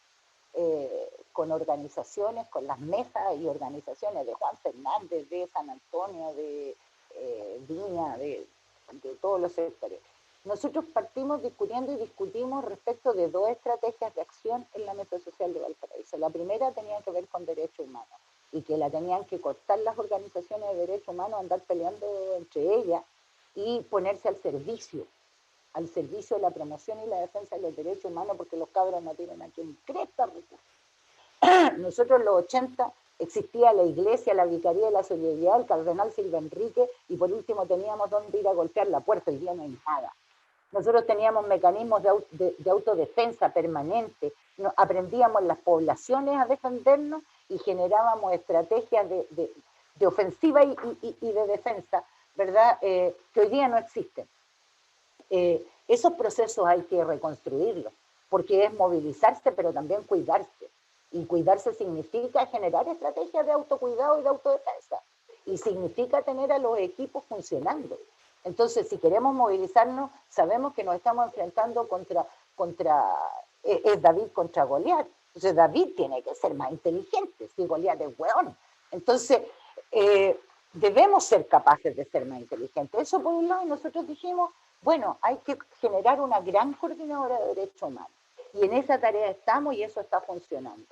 con organizaciones, con las mesas y organizaciones de Juan Fernández, de San Antonio, de Viña, de todos los sectores. Nosotros partimos discutiendo y discutimos respecto de dos estrategias de acción en la mesa social de Valparaíso. La primera tenía que ver con derechos humanos y que la tenían que cortar las organizaciones de derechos humanos, andar peleando entre ellas y ponerse al servicio de la promoción y la defensa de los derechos humanos, porque los cabros no tienen a quien cresta recursos. Nosotros en los 80 existía la iglesia, la vicaría de la solidaridad, el cardenal Silva Enrique, y por último teníamos dónde ir a golpear la puerta, y ya no hay nada. Nosotros teníamos mecanismos de autodefensa permanente, aprendíamos en las poblaciones a defendernos y generábamos estrategias de ofensiva y de defensa, ¿verdad? Que hoy día no existen. Esos procesos hay que reconstruirlos, porque es movilizarse, pero también cuidarse. Y cuidarse significa generar estrategias de autocuidado y de autodefensa. Y significa tener a los equipos funcionando. Entonces, si queremos movilizarnos, sabemos que nos estamos enfrentando es David contra Goliat. Entonces, David tiene que ser más inteligente, si Goliat es hueón. Entonces, debemos ser capaces de ser más inteligentes. Eso por un lado, nosotros dijimos, bueno, hay que generar una gran coordinadora de derechos humanos. Y en esa tarea estamos y eso está funcionando.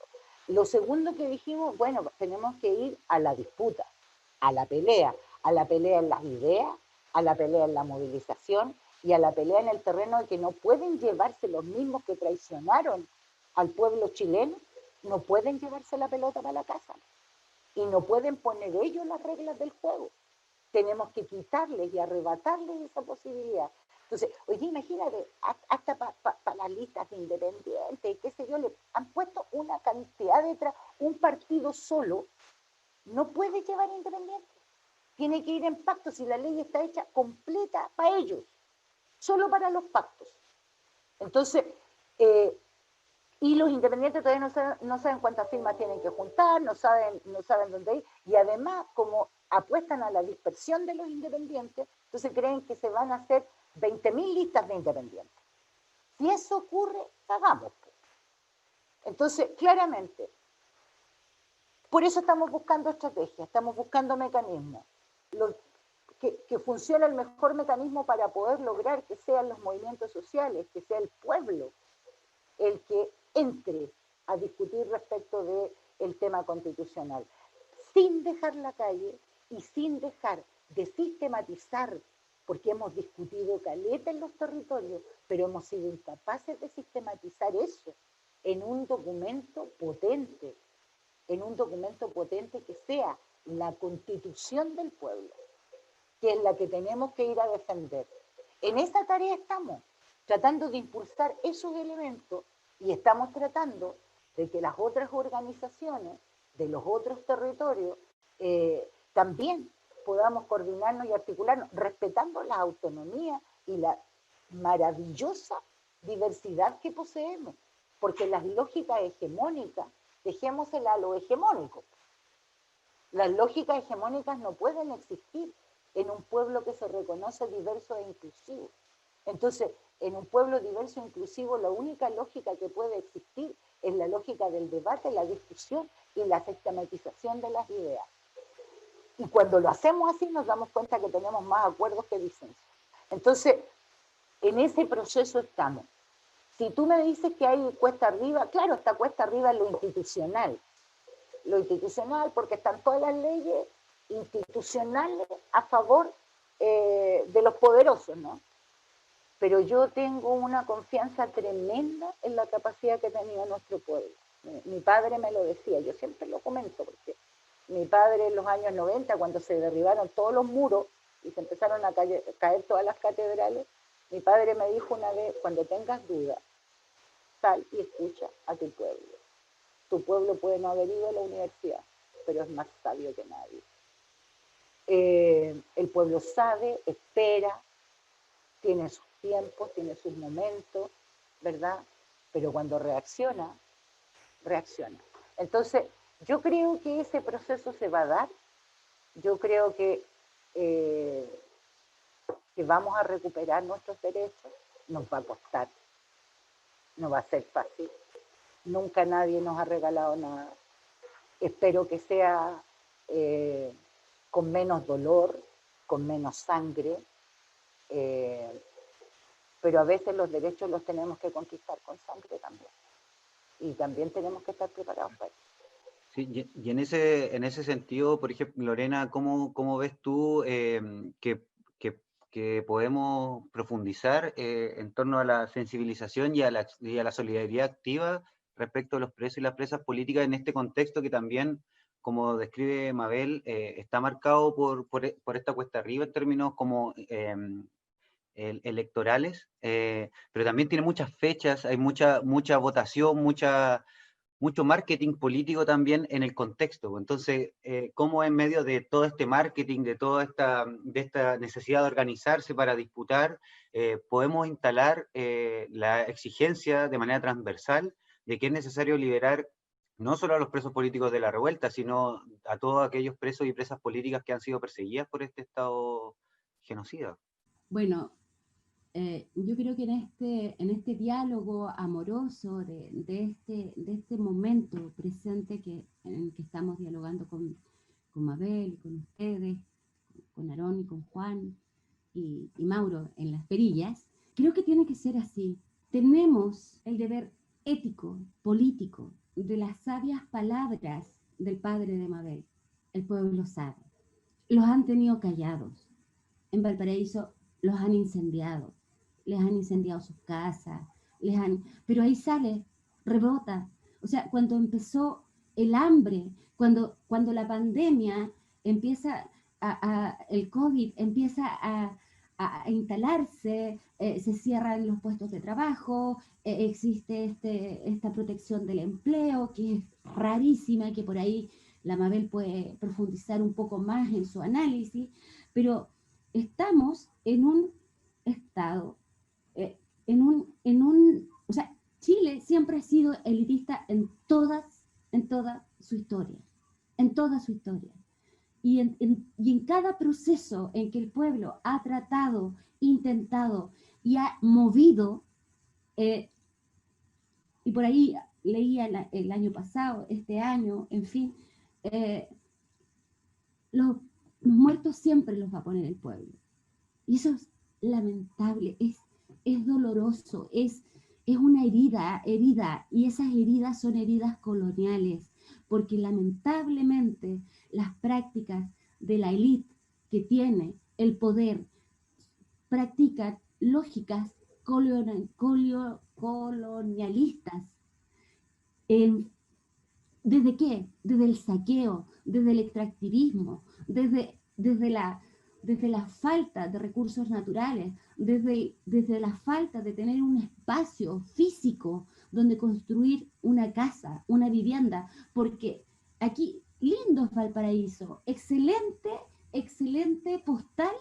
Lo segundo que dijimos, bueno, tenemos que ir a la disputa, a la pelea en las ideas, a la pelea en la movilización y a la pelea en el terreno de que no pueden llevarse los mismos que traicionaron al pueblo chileno, no pueden llevarse la pelota para la casa y no pueden poner ellos las reglas del juego. Tenemos que quitarles y arrebatarles esa posibilidad. Entonces, oye, imagínate, hasta para las listas de independientes, qué sé yo, le han puesto una cantidad de... Un partido solo no puede llevar independientes. Tiene que ir en pactos y la ley está hecha completa para ellos, solo para los pactos. Entonces, y los independientes todavía no saben cuántas firmas tienen que juntar, no saben dónde ir, y además, como apuestan a la dispersión de los independientes, entonces creen que se van a hacer 20.000 listas de independientes. Si eso ocurre, cagamos. Entonces, claramente, por eso estamos buscando estrategias, estamos buscando mecanismos, que funcione el mejor mecanismo para poder lograr que sean los movimientos sociales, que sea el pueblo el que entre a discutir respecto del tema constitucional, sin dejar la calle y sin dejar de sistematizar, porque hemos discutido caleta en los territorios, pero hemos sido incapaces de sistematizar eso en un documento potente, que sea la constitución del pueblo, que es la que tenemos que ir a defender. En esa tarea estamos, tratando de impulsar esos elementos y estamos tratando de que las otras organizaciones de los otros territorios también podamos coordinarnos y articularnos, respetando la autonomía y la maravillosa diversidad que poseemos, porque las lógicas hegemónicas, dejémosela a lo hegemónico. Las lógicas hegemónicas no pueden existir en un pueblo que se reconoce diverso e inclusivo. Entonces, en un pueblo diverso e inclusivo, la única lógica que puede existir es la lógica del debate, la discusión y la sistematización de las ideas. Y cuando lo hacemos así, nos damos cuenta que tenemos más acuerdos que disensos. Entonces, en ese proceso estamos. Si tú me dices que hay cuesta arriba, claro, está cuesta arriba en lo institucional. Lo institucional, porque están todas las leyes institucionales a favor de los poderosos, ¿no? Pero yo tengo una confianza tremenda en la capacidad que ha tenido nuestro pueblo. Mi padre me lo decía, yo siempre lo comento, porque mi padre en los años 90, cuando se derribaron todos los muros y se empezaron a caer todas las catedrales, mi padre me dijo una vez, cuando tengas dudas, sal y escucha a tu pueblo. Tu pueblo puede no haber ido a la universidad, pero es más sabio que nadie. El pueblo sabe, espera, tiene sus tiempos, tiene sus momentos, ¿verdad? Pero cuando reacciona, reacciona. Entonces, yo creo que ese proceso se va a dar. Yo creo que vamos a recuperar nuestros derechos. Nos va a costar. No va a ser fácil. Nunca nadie nos ha regalado nada. Espero que sea con menos dolor, con menos sangre, pero a veces los derechos los tenemos que conquistar con sangre también. Y también tenemos que estar preparados para eso. Sí, y en ese sentido, por ejemplo, Lorena, ¿cómo ves tú que podemos profundizar en torno a la sensibilización y a la solidaridad activa respecto a los presos y las presas políticas en este contexto que también, como describe Mabel, está marcado por esta cuesta arriba en términos como electorales, pero también tiene muchas fechas, hay mucha votación, mucho marketing político también en el contexto? Entonces, ¿cómo en medio de todo este marketing, de toda esta necesidad de organizarse para disputar, podemos instalar la exigencia de manera transversal de que es necesario liberar no solo a los presos políticos de la revuelta, sino a todos aquellos presos y presas políticas que han sido perseguidas por este Estado genocida? Bueno, yo creo que en este diálogo amoroso de este momento presente en el que estamos dialogando con Mabel, con ustedes, con Aarón y con Juan y Mauro en Las Perillas, creo que tiene que ser así. Tenemos el deber ético, político, de las sabias palabras del padre de Mabel. El pueblo sabe. Los han tenido callados. En Valparaíso los han incendiado. les han incendiado sus casas, pero ahí sale, rebota. O sea, cuando empezó el hambre, cuando la pandemia empieza, el COVID empieza a instalarse, se cierran los puestos de trabajo, existe esta protección del empleo, que es rarísima, que por ahí la Mabel puede profundizar un poco más en su análisis, pero estamos en un estado, o sea, Chile siempre ha sido elitista en toda su historia, Y en cada proceso en que el pueblo ha tratado, intentado y ha movido, y por ahí leía el año pasado, este año, en fin, los muertos siempre los va a poner el pueblo. Y eso es lamentable, es doloroso, es una herida, y esas heridas son heridas coloniales, porque lamentablemente las prácticas de la élite que tiene el poder practican lógicas colonialistas. ¿Desde qué? Desde el saqueo, desde el extractivismo, desde la falta de recursos naturales, desde la falta de tener un espacio físico donde construir una casa, una vivienda, porque aquí, lindo es Valparaíso, excelente postal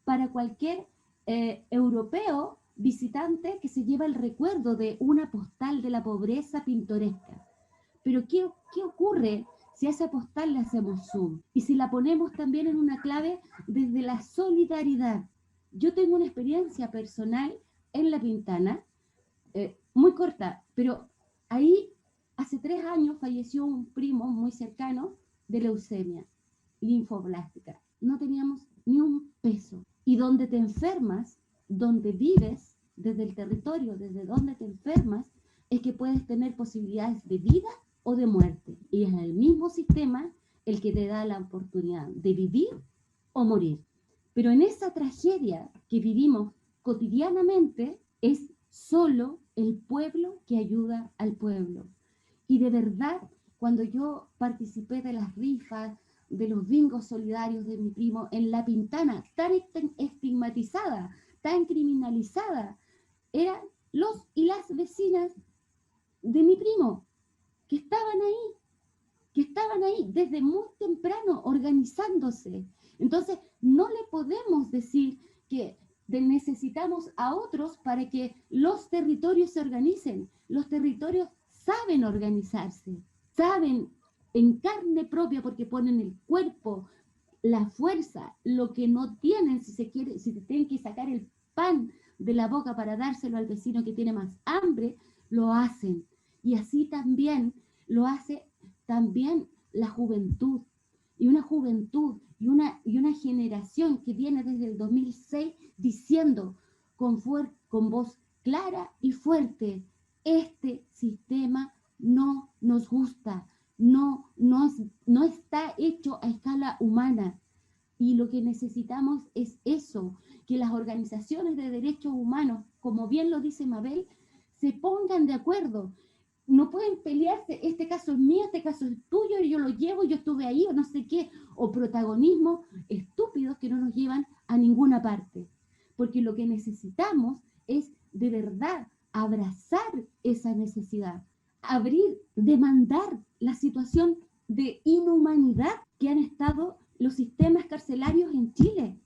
para cualquier europeo visitante que se lleva el recuerdo de una postal de la pobreza pintoresca. Pero ¿qué ocurre si a esa postal le hacemos zoom? Y si la ponemos también en una clave desde la solidaridad. Yo tengo una experiencia personal en La Pintana, muy corta, pero ahí hace 3 años falleció un primo muy cercano de leucemia linfoblástica. No teníamos ni un peso. Y donde te enfermas, donde vives, desde el territorio, desde donde te enfermas, es que puedes tener posibilidades de vida o de muerte. Y es el mismo sistema el que te da la oportunidad de vivir o morir. Pero en esa tragedia que vivimos cotidianamente es solo el pueblo que ayuda al pueblo. Y de verdad, cuando yo participé de las rifas, de los bingos solidarios de mi primo en La Pintana, tan estigmatizada, tan criminalizada, eran los y las vecinas de mi primo, que estaban ahí desde muy temprano organizándose. Entonces, no le podemos decir que necesitamos a otros para que los territorios se organicen. Los territorios saben organizarse, saben en carne propia, porque ponen el cuerpo, la fuerza, lo que no tienen, si se tienen que sacar el pan de la boca para dárselo al vecino que tiene más hambre, lo hacen. Y así también lo hace también la juventud. Y una juventud y una generación que viene desde el 2006 diciendo con voz clara y fuerte: este sistema no nos gusta, no está hecho a escala humana. Y lo que necesitamos es eso, que las organizaciones de derechos humanos, como bien lo dice Mabel, se pongan de acuerdo. No pueden pelearse, este caso es mío, este caso es tuyo, yo lo llevo, yo estuve ahí, o no sé qué, o protagonismos estúpidos que no nos llevan a ninguna parte. Porque lo que necesitamos es de verdad abrazar esa necesidad, abrir, demandar la situación de inhumanidad que han estado los sistemas carcelarios en Chile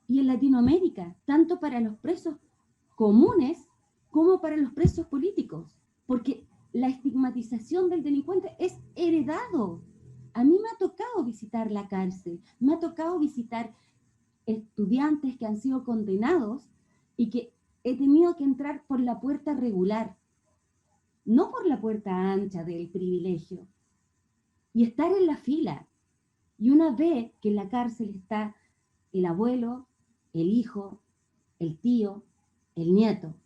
y en Latinoamérica, tanto para los presos comunes como para los presos políticos, porque la estigmatización del delincuente es heredado. A mí me ha tocado visitar la cárcel, me ha tocado visitar estudiantes que han sido condenados y que he tenido que entrar por la puerta regular, no por la puerta ancha del privilegio, y estar en la fila. Y una ve que en la cárcel está el abuelo, el hijo, el tío, el nieto,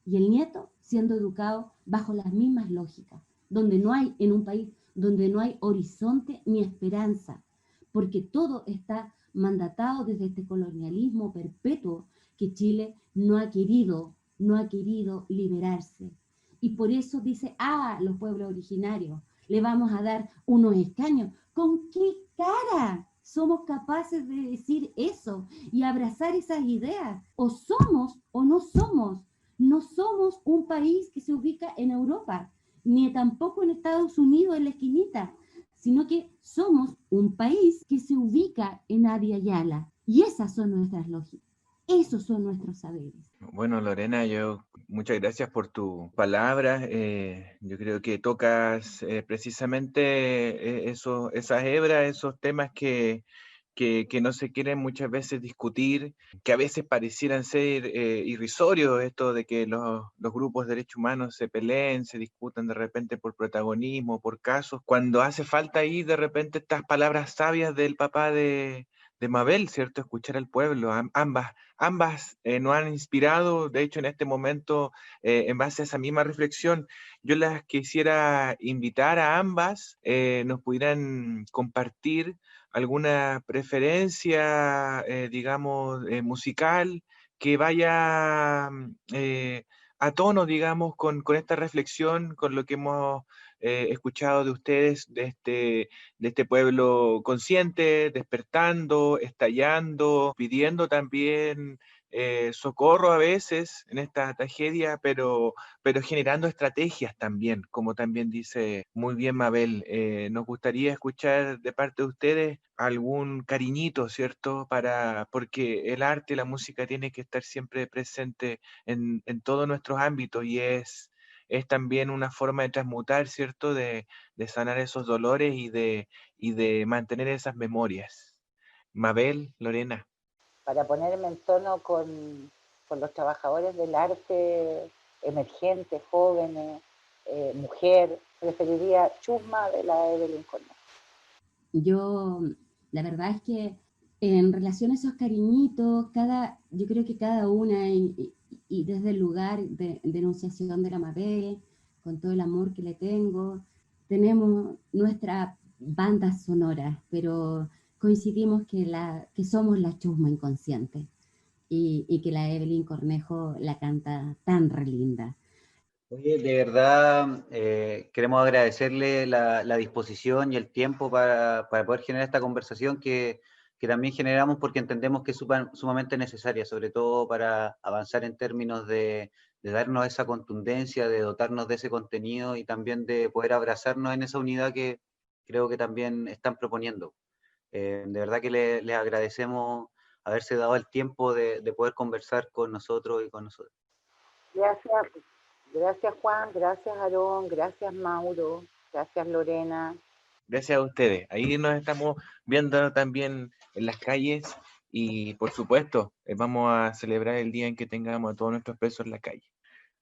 y el nieto siendo educado bajo las mismas lógicas, donde no hay, en un país donde no hay horizonte ni esperanza, porque todo está mandatado desde este colonialismo perpetuo que Chile no ha querido liberarse. Y por eso dice, los pueblos originarios, le vamos a dar unos escaños. ¿Con qué cara somos capaces de decir eso y abrazar esas ideas? O somos o no somos. No somos un país que se ubica en Europa, ni tampoco en Estados Unidos en la esquinita, sino que somos un país que se ubica en Abya Yala. Y esas son nuestras lógicas. Esos son nuestros saberes. Bueno, Lorena, muchas gracias por tus palabras. Yo creo que tocas precisamente esas hebras, esos temas que no se quieren muchas veces discutir, que a veces parecieran ser irrisorios, esto de que los grupos de derechos humanos se peleen, se discutan de repente por protagonismo, por casos, cuando hace falta ahí de repente estas palabras sabias del papá de Mabel, ¿cierto? Escuchar al pueblo. Ambas nos han inspirado, de hecho en este momento, en base a esa misma reflexión, yo las quisiera invitar a ambas, nos pudieran compartir alguna preferencia, digamos, musical que vaya a tono, digamos, con esta reflexión, con lo que hemos escuchado de ustedes, de este pueblo consciente, despertando, estallando, pidiendo también socorro a veces en esta tragedia, pero generando estrategias también, como también dice muy bien Mabel. Nos gustaría escuchar de parte de ustedes algún cariñito, ¿cierto? Porque el arte, la música tiene que estar siempre presente en todos nuestros ámbitos y es también una forma de transmutar, ¿cierto? De sanar esos dolores y de mantener esas memorias. Mabel, Lorena. Para ponerme en tono con los trabajadores del arte emergentes, jóvenes, mujer, preferiría Chusma de la Evelyn Cornejo. Yo, la verdad es que en relación a esos cariñitos, yo creo que cada una, y desde el lugar de enunciación de la Mabel, con todo el amor que le tengo, tenemos nuestra banda sonora, pero coincidimos que somos la Chusma inconsciente y que la Evelyn Cornejo la canta tan re linda. Oye, de verdad queremos agradecerle la disposición y el tiempo para poder generar esta conversación que también generamos porque entendemos que es sumamente necesaria, sobre todo para avanzar en términos de darnos esa contundencia, de dotarnos de ese contenido y también de poder abrazarnos en esa unidad que creo que también están proponiendo. De verdad que les agradecemos haberse dado el tiempo de poder conversar con nosotros y con nosotros. Gracias Juan, gracias Aarón, gracias Mauro, gracias Lorena. Gracias a ustedes. Ahí nos estamos viendo también en las calles y por supuesto vamos a celebrar el día en que tengamos a todos nuestros presos en la calle.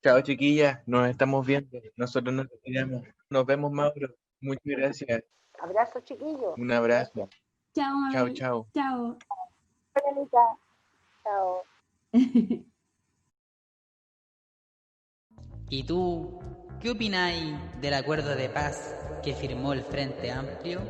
Chao chiquillas, nos estamos viendo. Nosotros nos retiramos. Nos vemos, Mauro. Muchas gracias. Abrazo chiquillos. Un abrazo. Chao, Mabel. Chao. Chao. Chao. ¿Y tú, qué opináis del acuerdo de paz que firmó el Frente Amplio?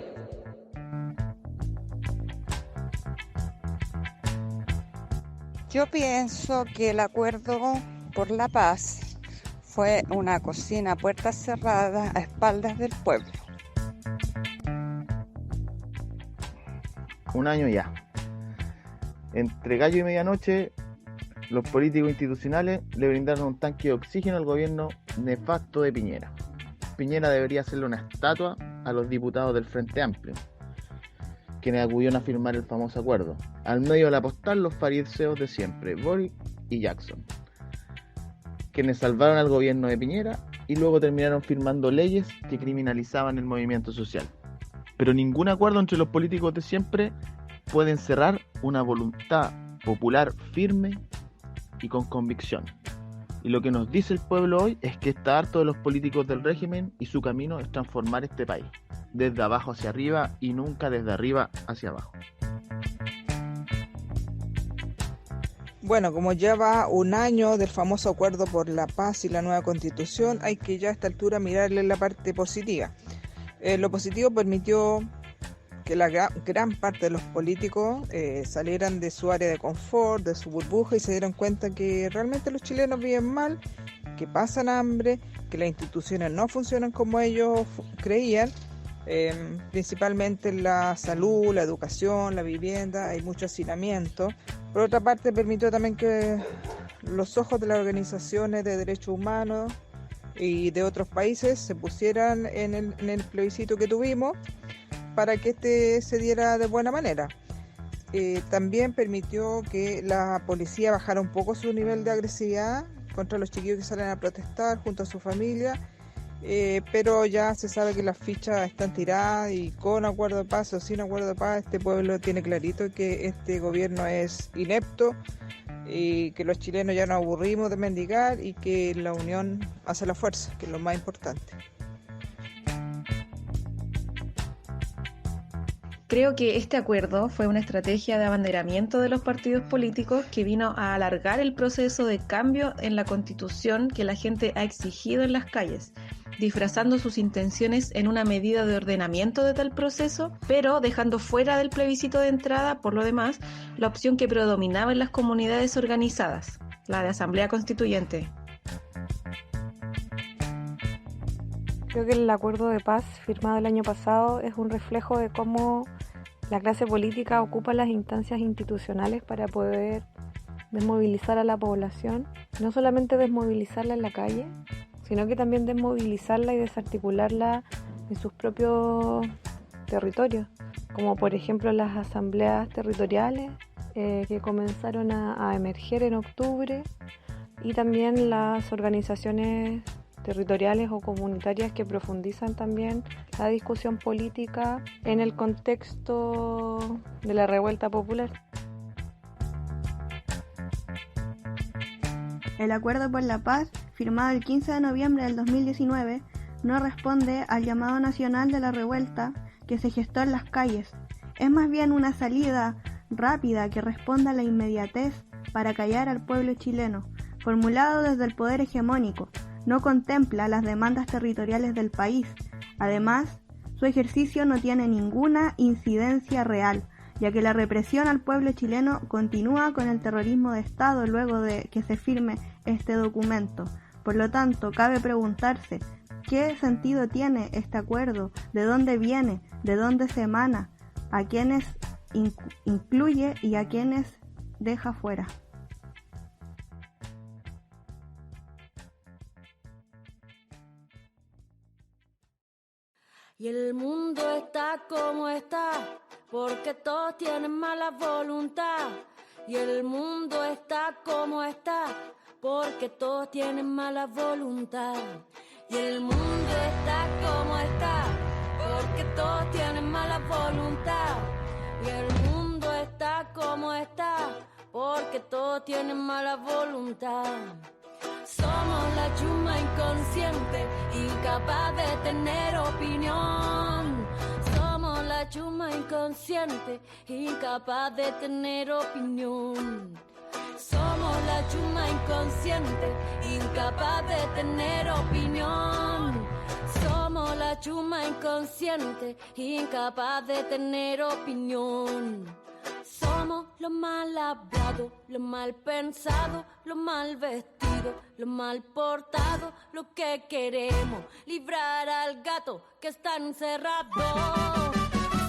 Yo pienso que el acuerdo por la paz fue una cocina a puertas cerradas a espaldas del pueblo. Un año ya. Entre gallo y medianoche, los políticos institucionales le brindaron un tanque de oxígeno al gobierno nefasto de Piñera. Piñera debería hacerle una estatua a los diputados del Frente Amplio, quienes acudieron a firmar el famoso acuerdo. Al medio de la postal, los fariseos de siempre, Boric y Jackson, quienes salvaron al gobierno de Piñera y luego terminaron firmando leyes que criminalizaban el movimiento social. Pero ningún acuerdo entre los políticos de siempre puede encerrar una voluntad popular firme y con convicción. Y lo que nos dice el pueblo hoy es que está harto de los políticos del régimen y su camino es transformar este país, desde abajo hacia arriba y nunca desde arriba hacia abajo. Bueno, como ya va un año del famoso acuerdo por la paz y la nueva constitución, hay que ya a esta altura mirarle la parte positiva. Lo positivo permitió que la gran parte de los políticos salieran de su área de confort, de su burbuja y se dieron cuenta que realmente los chilenos viven mal, que pasan hambre, que las instituciones no funcionan como ellos creían, principalmente la salud, la educación, la vivienda, hay mucho hacinamiento. Por otra parte, permitió también que los ojos de las organizaciones de derechos humanos y de otros países se pusieran en el plebiscito que tuvimos para que este se diera de buena manera. También permitió que la policía bajara un poco su nivel de agresividad contra los chiquillos que salen a protestar junto a su familia, pero ya se sabe que las fichas están tiradas y con acuerdo de paz o sin acuerdo de paz este pueblo tiene clarito que este gobierno es inepto y que los chilenos ya nos aburrimos de mendigar y que la unión hace la fuerza, que es lo más importante. Creo que este acuerdo fue una estrategia de abanderamiento de los partidos políticos que vino a alargar el proceso de cambio en la Constitución que la gente ha exigido en las calles, disfrazando sus intenciones en una medida de ordenamiento de tal proceso, pero dejando fuera del plebiscito de entrada, por lo demás, la opción que predominaba en las comunidades organizadas, la de Asamblea Constituyente. Creo que el acuerdo de paz firmado el año pasado es un reflejo de cómo la clase política ocupa las instancias institucionales para poder desmovilizar a la población, no solamente desmovilizarla en la calle, sino que también desmovilizarla y desarticularla en sus propios territorios, como por ejemplo las asambleas territoriales que comenzaron a emerger en octubre y también las organizaciones territoriales o comunitarias que profundizan también la discusión política en el contexto de la revuelta popular. El Acuerdo por la Paz, firmado el 15 de noviembre del 2019, no responde al llamado nacional de la revuelta que se gestó en las calles. Es más bien una salida rápida que responda a la inmediatez para callar al pueblo chileno, formulado desde el poder hegemónico. No contempla las demandas territoriales del país. Además, su ejercicio no tiene ninguna incidencia real, ya que la represión al pueblo chileno continúa con el terrorismo de Estado luego de que se firme este documento. Por lo tanto, cabe preguntarse, ¿qué sentido tiene este acuerdo? ¿De dónde viene? ¿De dónde se emana? ¿A quiénes incluye y a quiénes deja fuera? Y el mundo está como está, porque todos tienen mala voluntad. Y el mundo está como está, porque todos tienen mala voluntad. Y el mundo está como está, porque todos tienen mala voluntad. Y el mundo está como está, porque todos tienen mala voluntad. Somos la chuma inconsciente, incapaz de tener opinión. Somos la chuma inconsciente, incapaz de tener opinión. Somos la chuma inconsciente, incapaz de tener opinión. Somos la chuma inconsciente, incapaz de tener opinión. Somos lo mal hablado, lo mal pensado, lo mal vestido, lo mal portado, lo que queremos, librar al gato que está encerrado.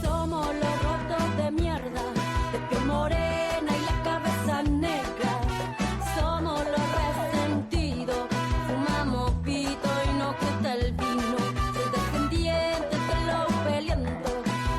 Somos los rotos de mierda, de piel morena y la cabeza negra. Somos los resentidos, fumamos pito y nos gusta el vino. Soy descendiente de los pelientos,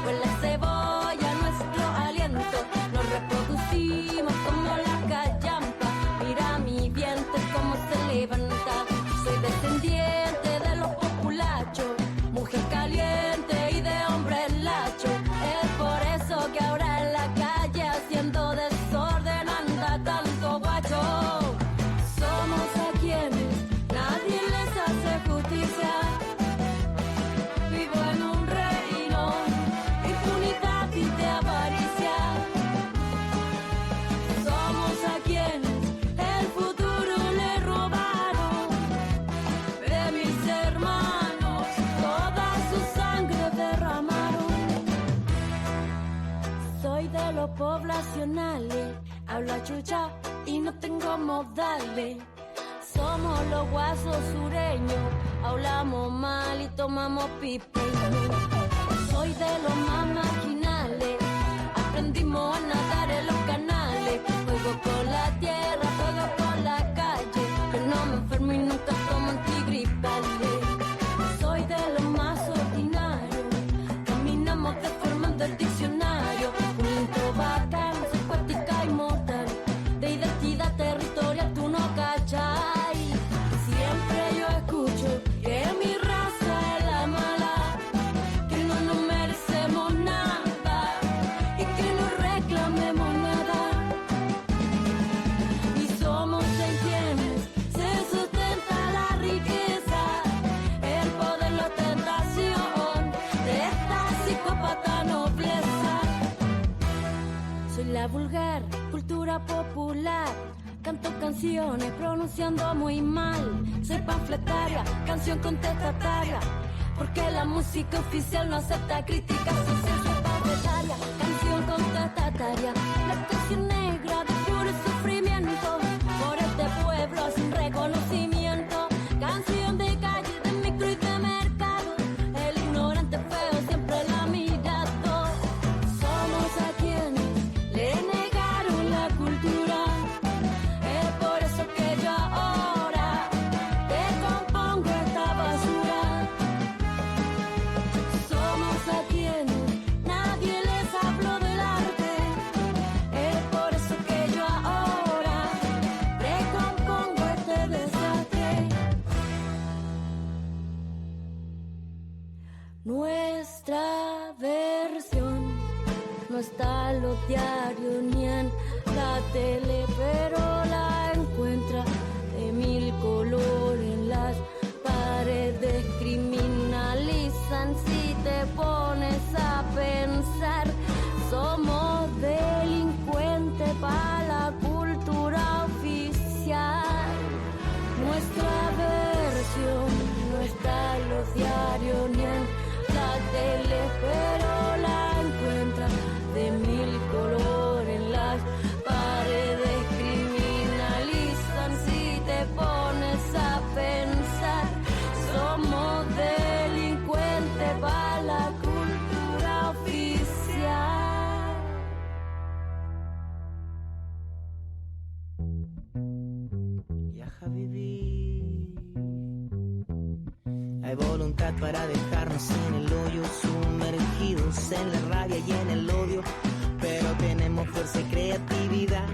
pues la cebolla nuestro aliento. Nos reproducimos como la callampa, mira mi vientre como se levanta. Soy descendiente de los populachos, mujer caliente y de hombre lacho. Es por eso que ahora en la calle haciendo de solo poblacionales. Hablo a chucha y no tengo modales. Somos los guasos sureños, hablamos mal y tomamos pipe. Soy de los más marginales, aprendimos a nadar en los canales. Juego con la tierra, juego con la calle, que no me enfermo y nunca tomo antigripales. Soy de los más ordinarios, caminamos deformando el diccionario. Un intro bacán, secuática y mortal, de identidad territorial tú no cachai. Siempre yo escucho que mi raza es la mala, que no nos merecemos nada y que no reclamemos nada. Y somos en quienes se sustenta la riqueza, el poder, la tentación de esta psicópata nobleza. Soy la vulgar cultura popular, canto canciones pronunciando muy mal. Soy panfletaria, canción contestataria, porque la música oficial no acepta críticas sociales. Soy panfletaria, canción contestataria, la canción negra de puro sufrimiento por este pueblo sin reconocimiento. Canción de calle, de micro y de mercado, el ignorante feo siempre la mirado. Somos a quienes le negaron la cultura. Es por eso que yo ahora te compongo esta basura. Somos a quienes nadie les habló del arte. Es por eso que yo ahora te compongo este desastre. Nuestra versión no está en los diarios ni en la tele, pero la encuentra de mil colores en las paredes. Criminalizan si te pones a pensar. Somos delincuentes para la cultura oficial. Nuestra versión no está en los diarios ni en la tele, pero la encuentra de mil colores en las paredes. Criminalizan si te pones a pensar. Somos delincuentes para la cultura oficial. Ya Habibi, hay voluntad para dejarnos en el hoyo, sumergidos en la rabia y en el odio, pero tenemos fuerza y creatividad